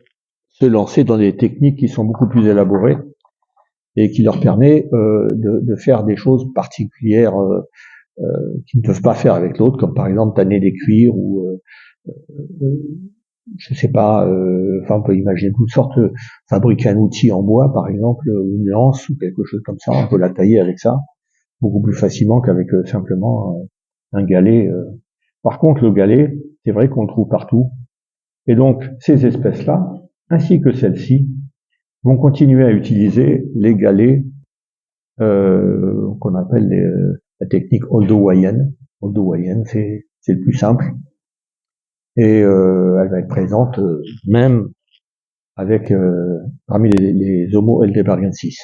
se lancer dans des techniques qui sont beaucoup plus élaborées et qui leur permet de faire des choses particulières qu'ils ne peuvent pas faire avec l'autre, comme par exemple tanner des cuirs ou je sais pas, enfin on peut imaginer toutes sortes, fabriquer un outil en bois par exemple, ou une lance ou quelque chose comme ça, on peut la tailler avec ça beaucoup plus facilement qu'avec simplement un galet. Par contre, le galet, c'est vrai qu'on le trouve partout, et donc ces espèces-là, ainsi que celles-ci, vont continuer à utiliser les galets qu'on appelle la technique oldowayenne. Oldowayenne, c'est le plus simple, et elle va être présente même avec parmi les Homo heidelbergensis.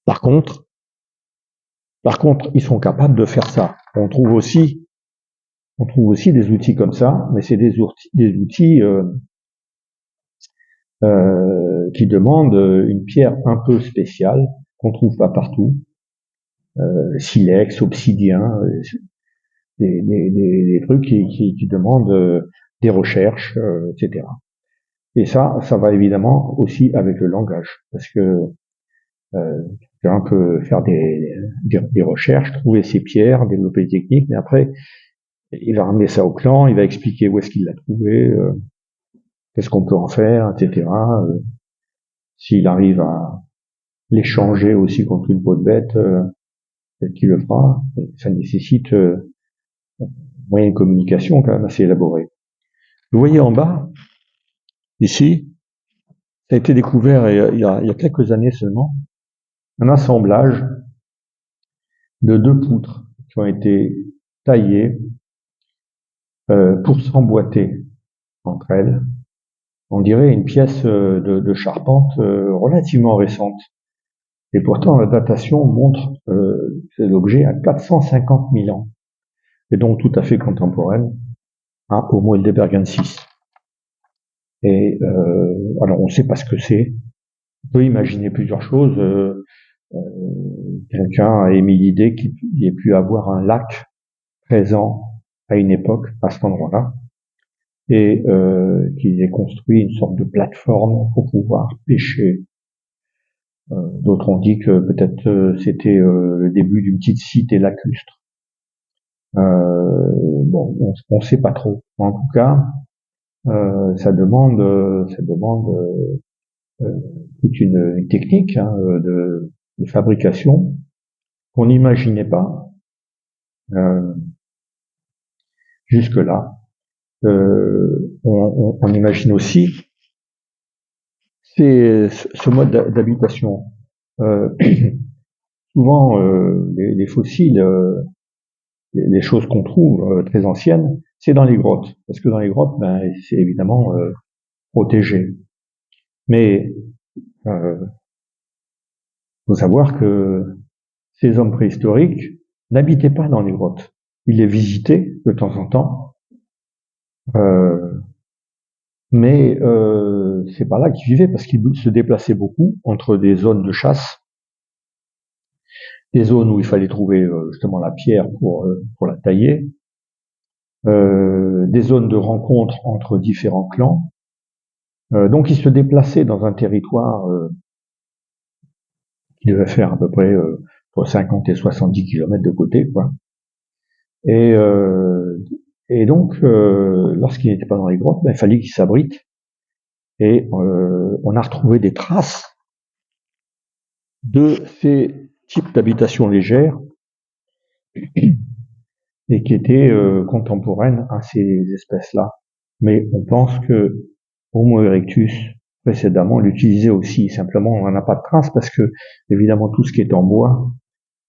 Par contre, ils sont capables de faire ça. On trouve aussi des outils comme ça, mais c'est des outils qui demandent une pierre un peu spéciale qu'on trouve pas partout. Silex, obsidien, des trucs qui demandent des recherches, etc. Et ça va évidemment aussi avec le langage, parce que quelqu'un peut faire des recherches, trouver ses pierres, développer des techniques, mais après, il va ramener ça au clan, il va expliquer où est-ce qu'il l'a trouvé, qu'est-ce qu'on peut en faire, etc. S'il arrive à l'échanger aussi contre une peau de bête, peut-être qu'il le fera. Ça nécessite moyen de communication quand même assez élaboré. Vous voyez en bas, ici, ça a été découvert il y a quelques années seulement, un assemblage de 2 poutres qui ont été taillées pour s'emboîter entre elles. On dirait une pièce de charpente relativement récente. Et pourtant, la datation montre l'objet à 450 000 ans. Et donc tout à fait contemporaine à Homo heidelbergensis. Et alors on ne sait pas ce que c'est. On peut imaginer plusieurs choses. Quelqu'un a émis l'idée qu'il y ait pu avoir un lac présent à une époque, à cet endroit-là, et qu'ils aient construit une sorte de plateforme pour pouvoir pêcher. D'autres ont dit que peut-être c'était le début d'une petite cité lacustre. Bon, on ne sait pas trop. En tout cas, ça demande toute une technique de fabrication qu'on n'imaginait pas jusque-là. On imagine aussi ce mode d'habitation. Souvent, les fossiles, les choses qu'on trouve très anciennes, c'est dans les grottes, parce que dans les grottes, ben, c'est évidemment protégé. Mais faut savoir que ces hommes préhistoriques n'habitaient pas dans les grottes. Ils les visitaient de temps en temps, mais c'est pas là qu'ils vivaient parce qu'ils se déplaçaient beaucoup entre des zones de chasse, des zones où il fallait trouver justement la pierre pour la tailler, des zones de rencontre entre différents clans. Donc ils se déplaçaient dans un territoire qui devait faire à peu près entre 50 et 70 km de côté, quoi. Et donc, lorsqu'il n'était pas dans les grottes, il fallait qu'il s'abrite. Et on a retrouvé des traces de ces types d'habitations légères et qui étaient contemporaines à ces espèces-là. Mais on pense que Homo erectus, précédemment, l'utilisait aussi. Simplement, on n'en a pas de traces parce que, évidemment, tout ce qui est en bois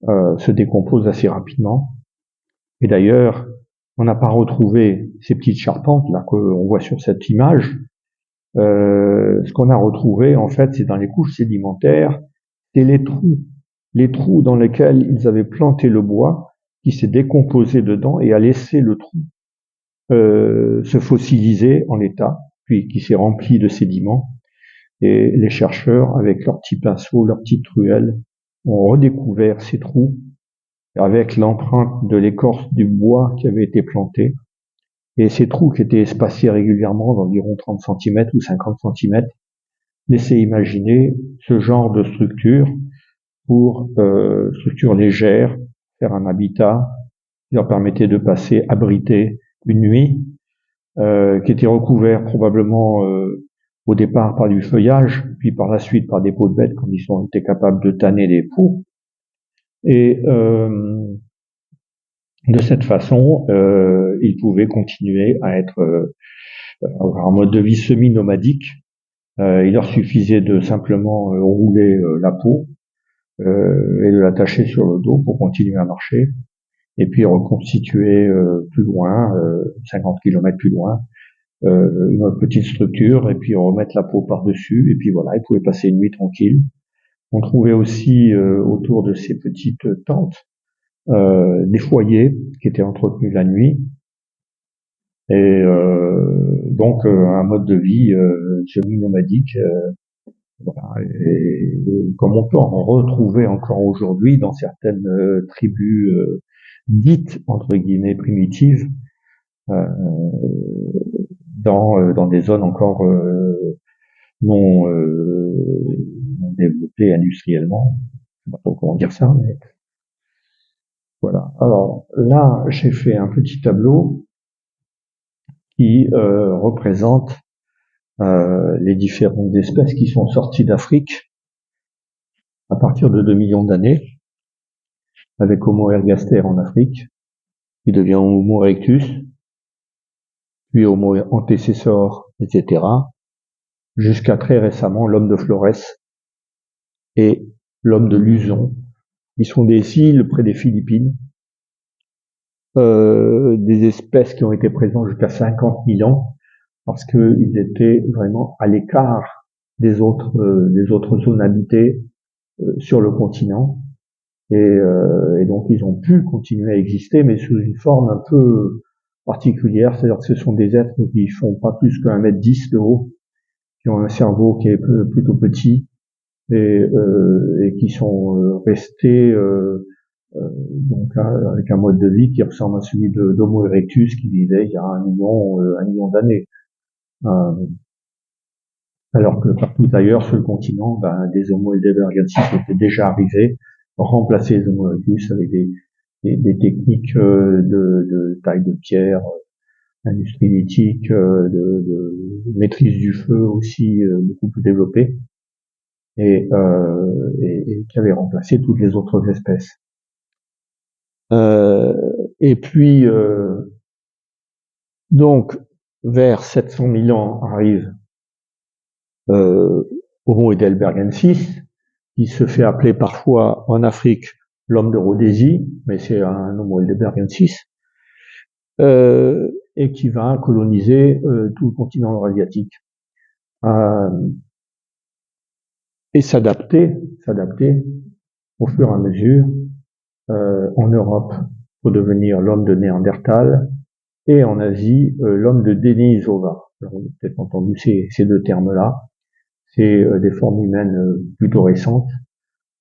se décompose assez rapidement. Et d'ailleurs, on n'a pas retrouvé ces petites charpentes là qu'on voit sur cette image. Ce qu'on a retrouvé, en fait, c'est dans les couches sédimentaires, c'est les trous dans lesquels ils avaient planté le bois, qui s'est décomposé dedans et a laissé le trou se fossiliser en l'état, puis qui s'est rempli de sédiments. Et les chercheurs, avec leurs petits pinceaux, leurs petites truelles, ont redécouvert ces trous avec l'empreinte de l'écorce du bois qui avait été planté. Et ces trous qui étaient espacés régulièrement d'environ 30 cm ou 50 cm laissaient imaginer ce genre de structure pour structure légère, faire un habitat qui leur permettait de passer abrité une nuit, qui était recouvert probablement au départ par du feuillage, puis par la suite par des peaux de bêtes quand ils ont été capables de tanner les peaux. Et de cette façon, ils pouvaient continuer à être en mode de vie semi-nomadique. Il leur suffisait de simplement rouler la peau et de l'attacher sur le dos pour continuer à marcher, et puis reconstituer plus loin, 50 km plus loin, une petite structure, et puis remettre la peau par-dessus, et puis voilà, ils pouvaient passer une nuit tranquille. On trouvait aussi autour de ces petites tentes des foyers qui étaient entretenus la nuit, et donc un mode de vie semi-nomadique, voilà, et comme on peut en retrouver encore aujourd'hui dans certaines tribus dites entre guillemets primitives, dans des zones encore non développées industriellement. Je sais pas trop comment dire ça, mais voilà. Alors là, j'ai fait un petit tableau qui représente les différentes espèces qui sont sorties d'Afrique à partir de 2 millions d'années, avec Homo ergaster en Afrique, qui devient Homo erectus, puis Homo antecessor, etc., jusqu'à très récemment l'homme de Flores et l'homme de Luzon. Ils sont des îles près des Philippines, des espèces qui ont été présentes jusqu'à 50 000 ans, parce qu'ils étaient vraiment à l'écart des autres zones habitées sur le continent, et donc ils ont pu continuer à exister, mais sous une forme un peu particulière, c'est-à-dire que ce sont des êtres qui font pas plus qu'1,10 m de haut, qui ont un cerveau qui est plutôt petit, et qui sont restés donc avec un mode de vie qui ressemble à celui d'Homo erectus qui vivait il y a 1 million d'années. Alors que partout ailleurs sur le continent, des Homo heidelbergensis étaient déjà arrivés, remplacer les Homo erectus avec des techniques de taille de pierre, industrie lithique, de maîtrise du feu aussi beaucoup plus développée, et qui avait remplacé toutes les autres espèces. Et puis donc vers 700 000 ans arrive Homo heidelbergensis, qui se fait appeler parfois en Afrique l'homme de Rhodésie, mais c'est un Homo heidelbergensis, et qui va coloniser tout le continent eurasiatique et s'adapter au fur et à mesure en Europe pour devenir l'homme de Néandertal, et en Asie l'homme de Denisova. Alors, vous avez peut-être entendu ces deux termes-là. C'est des formes humaines plutôt récentes,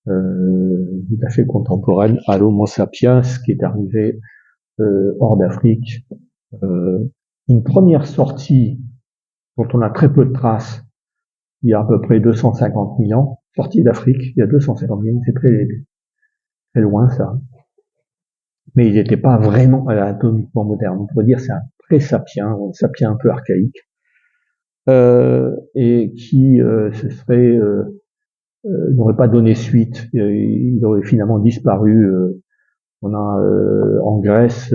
tout à fait contemporaines à l'Homo sapiens qui est arrivé hors d'Afrique. Une première sortie dont on a très peu de traces il y a à peu près 250 000 ans, sortie d'Afrique il y a 250 000 ans, très loin ça. Mais ils n'étaient pas vraiment anatomiquement modernes. On pourrait dire c'est un pré-sapien, ou un sapien un peu archaïque, et qui n'aurait pas donné suite. Il aurait finalement disparu. On a en Grèce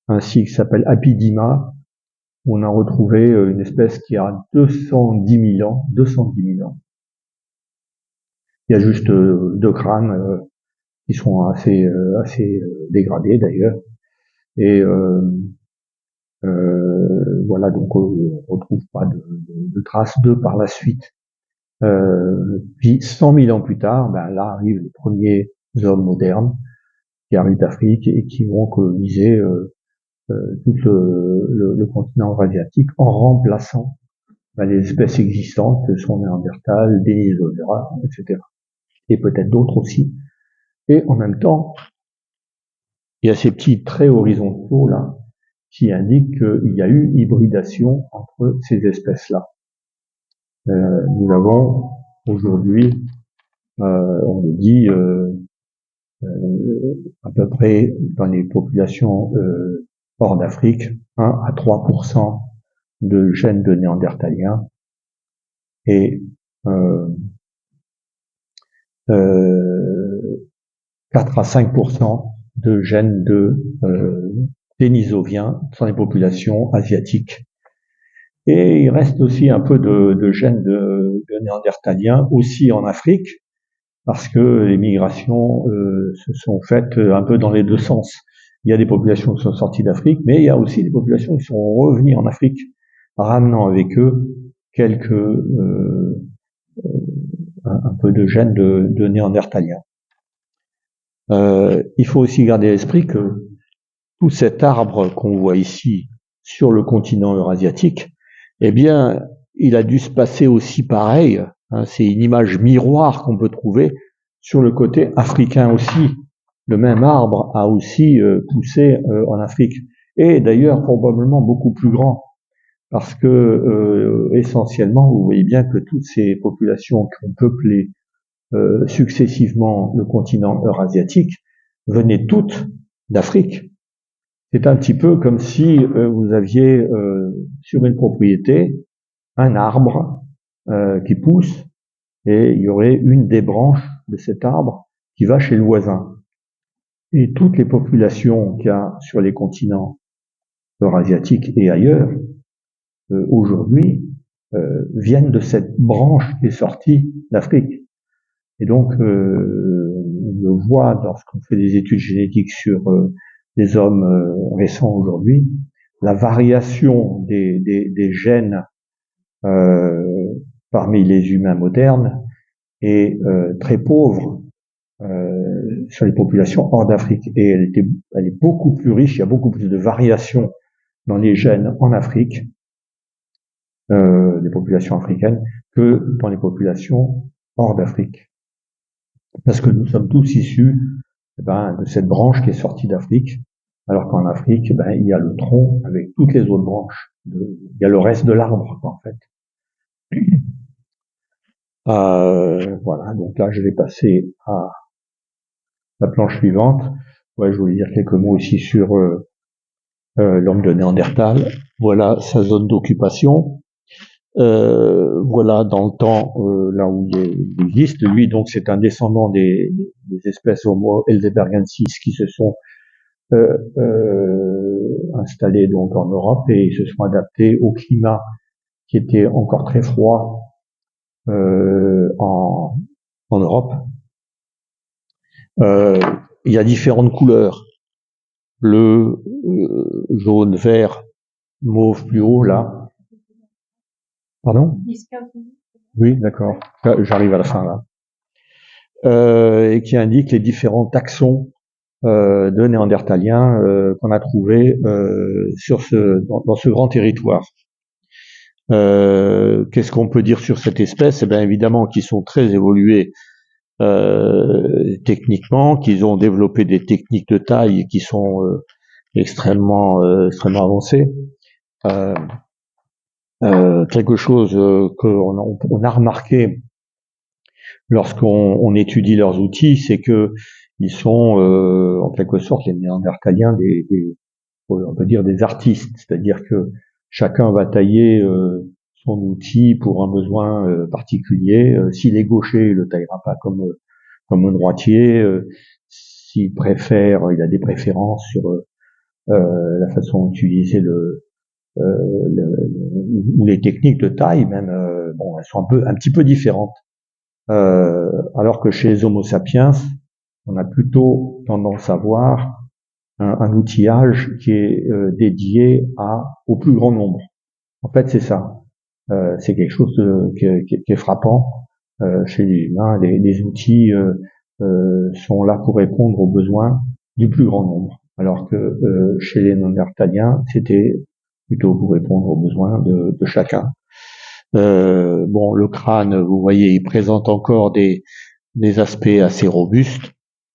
un site qui s'appelle Apidima, où on a retrouvé une espèce qui a 210 000 ans. 210 000 ans. Il y a juste deux crânes qui sont assez dégradés d'ailleurs. Et voilà, donc on retrouve pas de traces d'eux par la suite. Puis 100 000 ans plus tard, ben là arrivent les premiers hommes modernes qui arrivent d'Afrique et qui vont coloniser tout le continent eurasiatique en remplaçant les espèces existantes que sont Néandertal, Denisovera, etc. Et peut-être d'autres aussi. Et en même temps, il y a ces petits traits horizontaux là qui indiquent qu'il y a eu hybridation entre ces espèces-là. Nous avons aujourd'hui, on le dit, à peu près dans les populations hors d'Afrique, 1 à 3% de gènes de néandertaliens et 4 à 5% de gènes de dénisoviens dans les populations asiatiques. Et il reste aussi un peu de gènes de néandertaliens aussi en Afrique, parce que les migrations se sont faites un peu dans les deux sens. Il y a des populations qui sont sorties d'Afrique, mais il y a aussi des populations qui sont revenues en Afrique, ramenant avec eux quelques un peu de gènes de néandertaliens. Il faut aussi garder à l'esprit que tout cet arbre qu'on voit ici sur le continent eurasiatique, eh bien, il a dû se passer aussi pareil. Hein, c'est une image miroir qu'on peut trouver sur le côté africain aussi. Le même arbre a aussi poussé en Afrique, et d'ailleurs probablement beaucoup plus grand, parce que essentiellement, vous voyez bien que toutes ces populations qui ont peuplé successivement le continent eurasiatique venaient toutes d'Afrique. C'est un petit peu comme si vous aviez sur une propriété un arbre qui pousse, et il y aurait une des branches de cet arbre qui va chez le voisin. Et toutes les populations qu'il y a sur les continents eurasiatiques et ailleurs, aujourd'hui, viennent de cette branche qui est sortie d'Afrique. Et donc, on le voit lorsqu'on fait des études génétiques sur des hommes récents aujourd'hui, la variation des gènes parmi les humains modernes est très pauvre sur les populations hors d'Afrique. Et elle est beaucoup plus riche, il y a beaucoup plus de variations dans les gènes en Afrique, des populations africaines, que dans les populations hors d'Afrique. Parce que nous sommes tous issus de cette branche qui est sortie d'Afrique, alors qu'en Afrique, il y a le tronc avec toutes les autres branches. Il y a le reste de l'arbre, en fait. Voilà, donc là, je vais passer à la planche suivante. Ouais, je voulais dire quelques mots aussi sur l'homme de Néandertal. Voilà sa zone d'occupation. Voilà dans le temps là où il existe. Lui, donc, c'est un descendant des espèces Homo heidelbergensis qui se sont installés donc en Europe et se sont adaptés au climat qui était encore très froid en Europe. Il y a différentes couleurs, bleu, jaune, vert, mauve plus haut là. Pardon? Oui, d'accord. J'arrive à la fin là. Et qui indique les différents taxons de néandertaliens qu'on a trouvés dans ce grand territoire. Qu'est-ce qu'on peut dire sur cette espèce? Eh bien, évidemment qu'ils sont très évolués techniquement, qu'ils ont développé des techniques de taille qui sont extrêmement avancées. Quelque chose qu'on a remarqué lorsqu'on étudie leurs outils, c'est que Ils sont en quelque sorte les Néandertaliens on peut dire des artistes, c'est-à-dire que chacun va tailler son outil pour un besoin particulier. S'il est gaucher, il le taillera pas comme un droitier. S'il préfère, il a des préférences sur la façon d'utiliser ou les techniques de taille, même bon, elles sont un petit peu différentes. Alors que chez les Homo sapiens, on a plutôt tendance à voir un outillage qui est dédié au plus grand nombre. En fait, c'est ça. C'est quelque chose qui est frappant chez les humains. Les outils sont là pour répondre aux besoins du plus grand nombre, alors que chez les Néandertaliens, c'était plutôt pour répondre aux besoins de chacun. Bon, le crâne, vous voyez, il présente encore des aspects assez robustes.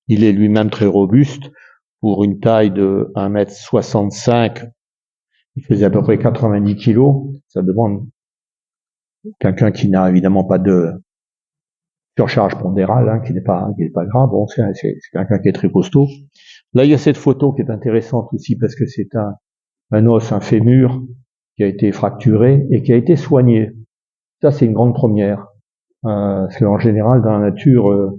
Il est lui-même très robuste. Pour une taille de 1,65 m, il faisait à peu près 90 kg. Ça demande quelqu'un qui n'a évidemment pas de surcharge pondérale, hein, qui n'est pas grave. Bon, c'est quelqu'un qui est très costaud. Là, il y a cette photo qui est intéressante aussi parce que c'est un os, un fémur qui a été fracturé et qui a été soigné. Ça, c'est une grande première. Parce qu'en général, dans la nature,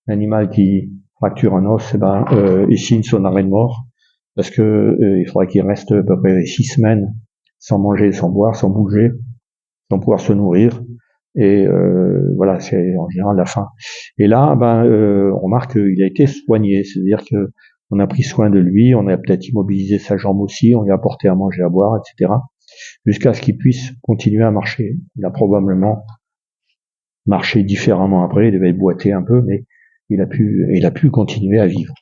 l'animal qui fracture un os, il signe son arrêt de mort, parce que il faudrait qu'il reste à peu près 6 semaines sans manger, sans boire, sans bouger, sans pouvoir se nourrir. Et voilà, c'est en général la fin. Et là, on remarque qu'il a été soigné, c'est-à-dire que on a pris soin de lui, on a peut-être immobilisé sa jambe aussi, on lui a apporté à manger, à boire, etc., jusqu'à ce qu'il puisse continuer à marcher. Il a probablement marché différemment après, il devait boiter un peu, mais il a pu continuer à vivre.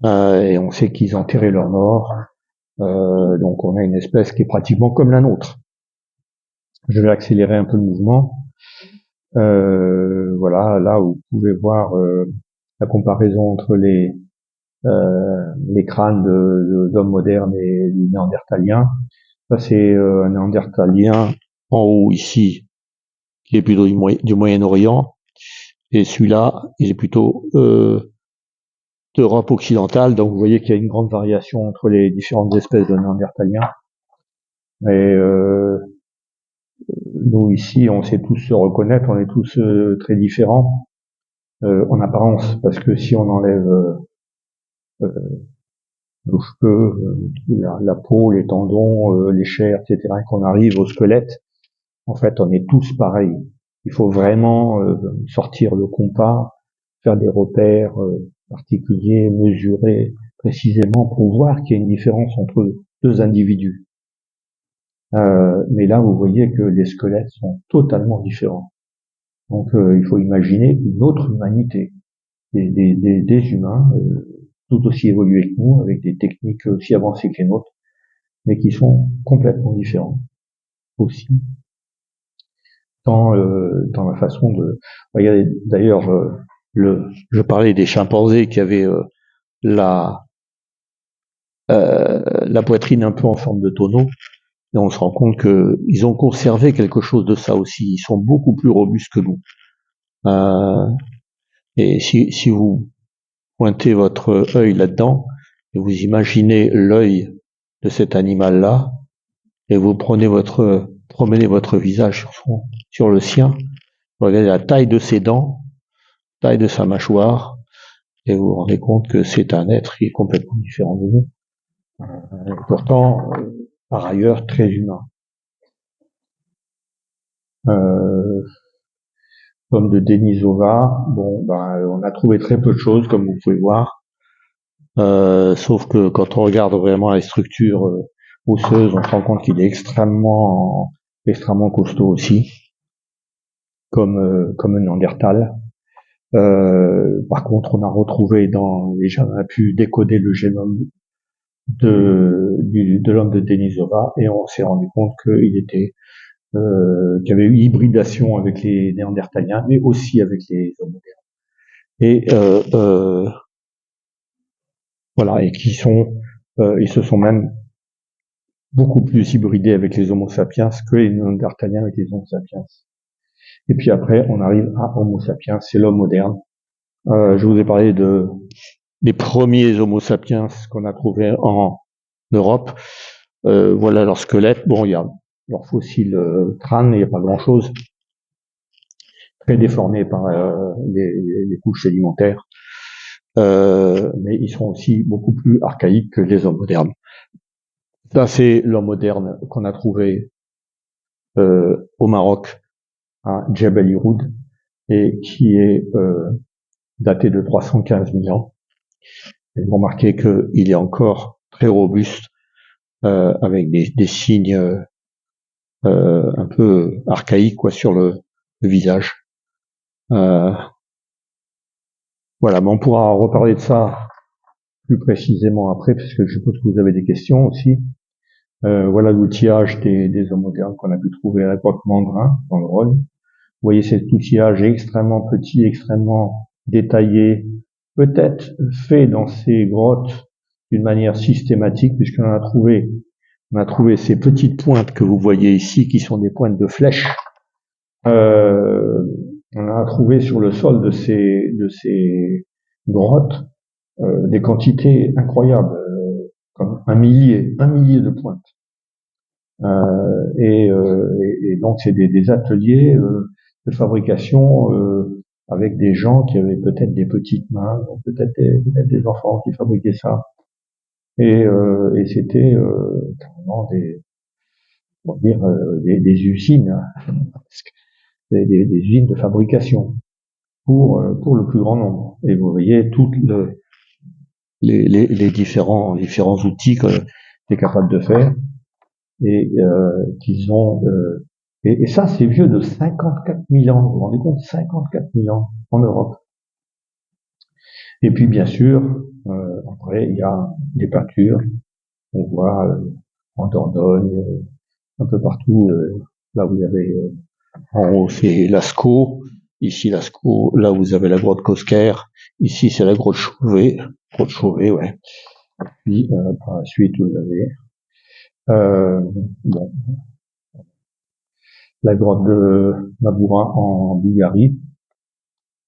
Et on sait qu'ils enterraient leurs morts, donc on a une espèce qui est pratiquement comme la nôtre. Je vais accélérer un peu le mouvement. Voilà, là où vous pouvez voir la comparaison entre les crânes d'hommes modernes et les néandertaliens. Ça, c'est un néandertalien en haut ici, qui est plutôt du Moyen-Orient, et celui-là, il est plutôt d'Europe occidentale. Donc vous voyez qu'il y a une grande variation entre les différentes espèces de néandertaliens. Et nous ici, on sait tous se reconnaître, on est tous très différents en apparence, parce que si on enlève nos cheveux, la peau, les tendons, les chairs, etc., et qu'on arrive au squelette, en fait, on est tous pareils. Il faut vraiment sortir le compas, faire des repères particuliers, mesurer précisément pour voir qu'il y a une différence entre deux individus. Mais là, vous voyez que les squelettes sont totalement différents. Donc, il faut imaginer une autre humanité, des humains tout aussi évolués que nous, avec des techniques aussi avancées que les nôtres, mais qui sont complètement différents aussi dans la façon de. Regardez, d'ailleurs, je parlais des chimpanzés qui avaient la poitrine un peu en forme de tonneau. Et on se rend compte qu'ils ont conservé quelque chose de ça aussi. Ils sont beaucoup plus robustes que nous. Et si vous pointez votre œil là-dedans, et vous imaginez l'œil de cet animal-là, et vous promenez votre visage sur le sien, vous regardez la taille de ses dents, taille de sa mâchoire, et vous vous rendez compte que c'est un être qui est complètement différent de nous. Pourtant, par ailleurs, très humain. Comme de Denisova, on a trouvé très peu de choses, comme vous pouvez voir. Sauf que quand on regarde vraiment les structures osseuses, on se rend compte qu'il est extrêmement costaud aussi, comme un Néandertal. Par contre, on a retrouvé on a pu décoder le génome de l'homme de Denisova, et on s'est rendu compte qu'il y avait eu hybridation avec les Néandertaliens, mais aussi avec les hommes modernes. Et voilà, et ils se sont même beaucoup plus hybridés avec les Homo sapiens que les Néandertaliens avec les Homo sapiens. Et puis après, on arrive à Homo sapiens, c'est l'homme moderne, Je vous ai parlé des premiers Homo sapiens qu'on a trouvés en Europe. Voilà leur squelette. Bon, il y a leur fossile crâne, il n'y a pas grand-chose. Très déformé par les couches sédimentaires. Mais ils sont aussi beaucoup plus archaïques que les hommes modernes. Ça, c'est l'homme moderne qu'on a trouvé au Maroc, à Djebel Iroud, et qui est daté de 315 000 ans. Et vous remarquez qu'il est encore très robuste, avec des signes un peu archaïques quoi, sur le visage. Voilà, mais on pourra reparler de ça plus précisément après, parce que je suppose que vous avez des questions aussi. Voilà l'outillage des hommes modernes qu'on a pu trouver à l'époque Mandrin, dans le Rhône. Vous voyez cet outillage extrêmement petit, extrêmement détaillé, peut-être fait dans ces grottes d'une manière systématique, puisqu'on a trouvé ces petites pointes que vous voyez ici, qui sont des pointes de flèches. On a trouvé sur le sol de ces grottes des quantités incroyables, comme un millier de pointes. Et donc c'est des ateliers de fabrication avec des gens qui avaient peut-être des petites mains, peut-être des enfants qui fabriquaient ça. Et c'était carrément des usines, hein, des usines de fabrication pour le plus grand nombre. Et vous voyez toutes les différents outils que tu es capable de faire et qu'ils ont et ça c'est vieux de 54 000 ans, vous vous rendez compte, 54 000 ans en Europe. Et puis bien sûr après il y a des peintures, on voit en Dordogne, un peu partout, là vous avez en haut c'est Lascaux, ici Lascaux, là vous avez la grotte Cosquer, ici c'est la grotte Chauvet, ouais. Et puis par la suite vous avez bon, la grotte de Maboura en Bulgarie,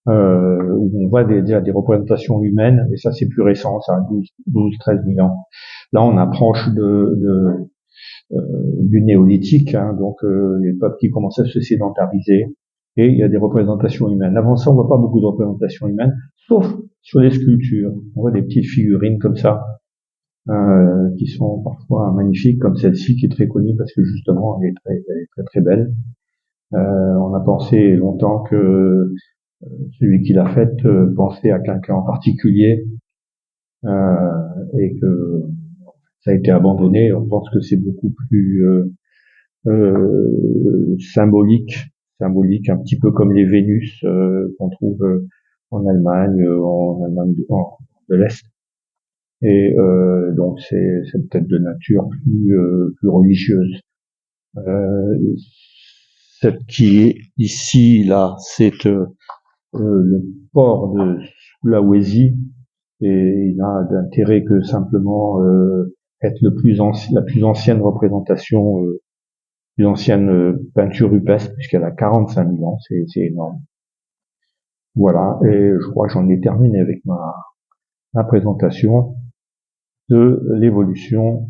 où on voit déjà des représentations humaines, et ça c'est plus récent, ça a 13 000 ans. Là on approche du néolithique, hein, donc les peuples qui commencent à se sédentariser, et il y a des représentations humaines. Avant ça, on voit pas beaucoup de représentations humaines, sauf sur les sculptures. On voit des petites figurines comme ça, qui sont parfois magnifiques, comme celle-ci qui est très connue parce que justement elle est très belle. On a pensé longtemps que celui qui l'a faite pensait à quelqu'un en particulier, et que ça a été abandonné. On pense que c'est beaucoup plus symbolique, un petit peu comme les Vénus qu'on trouve en Allemagne, de l'Est. Et donc c'est peut-être de nature plus religieuse. Celle qui est ici, là, c'est le port de Sulawesi, et il n'a d'intérêt que simplement être la plus ancienne représentation, plus ancienne peinture rupestre, puisqu'elle a 45 000 ans, c'est énorme. Voilà, et je crois que j'en ai terminé avec ma présentation de l'évolution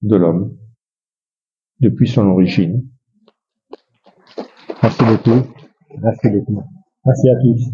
de l'homme depuis son origine. Merci beaucoup. Merci à tous.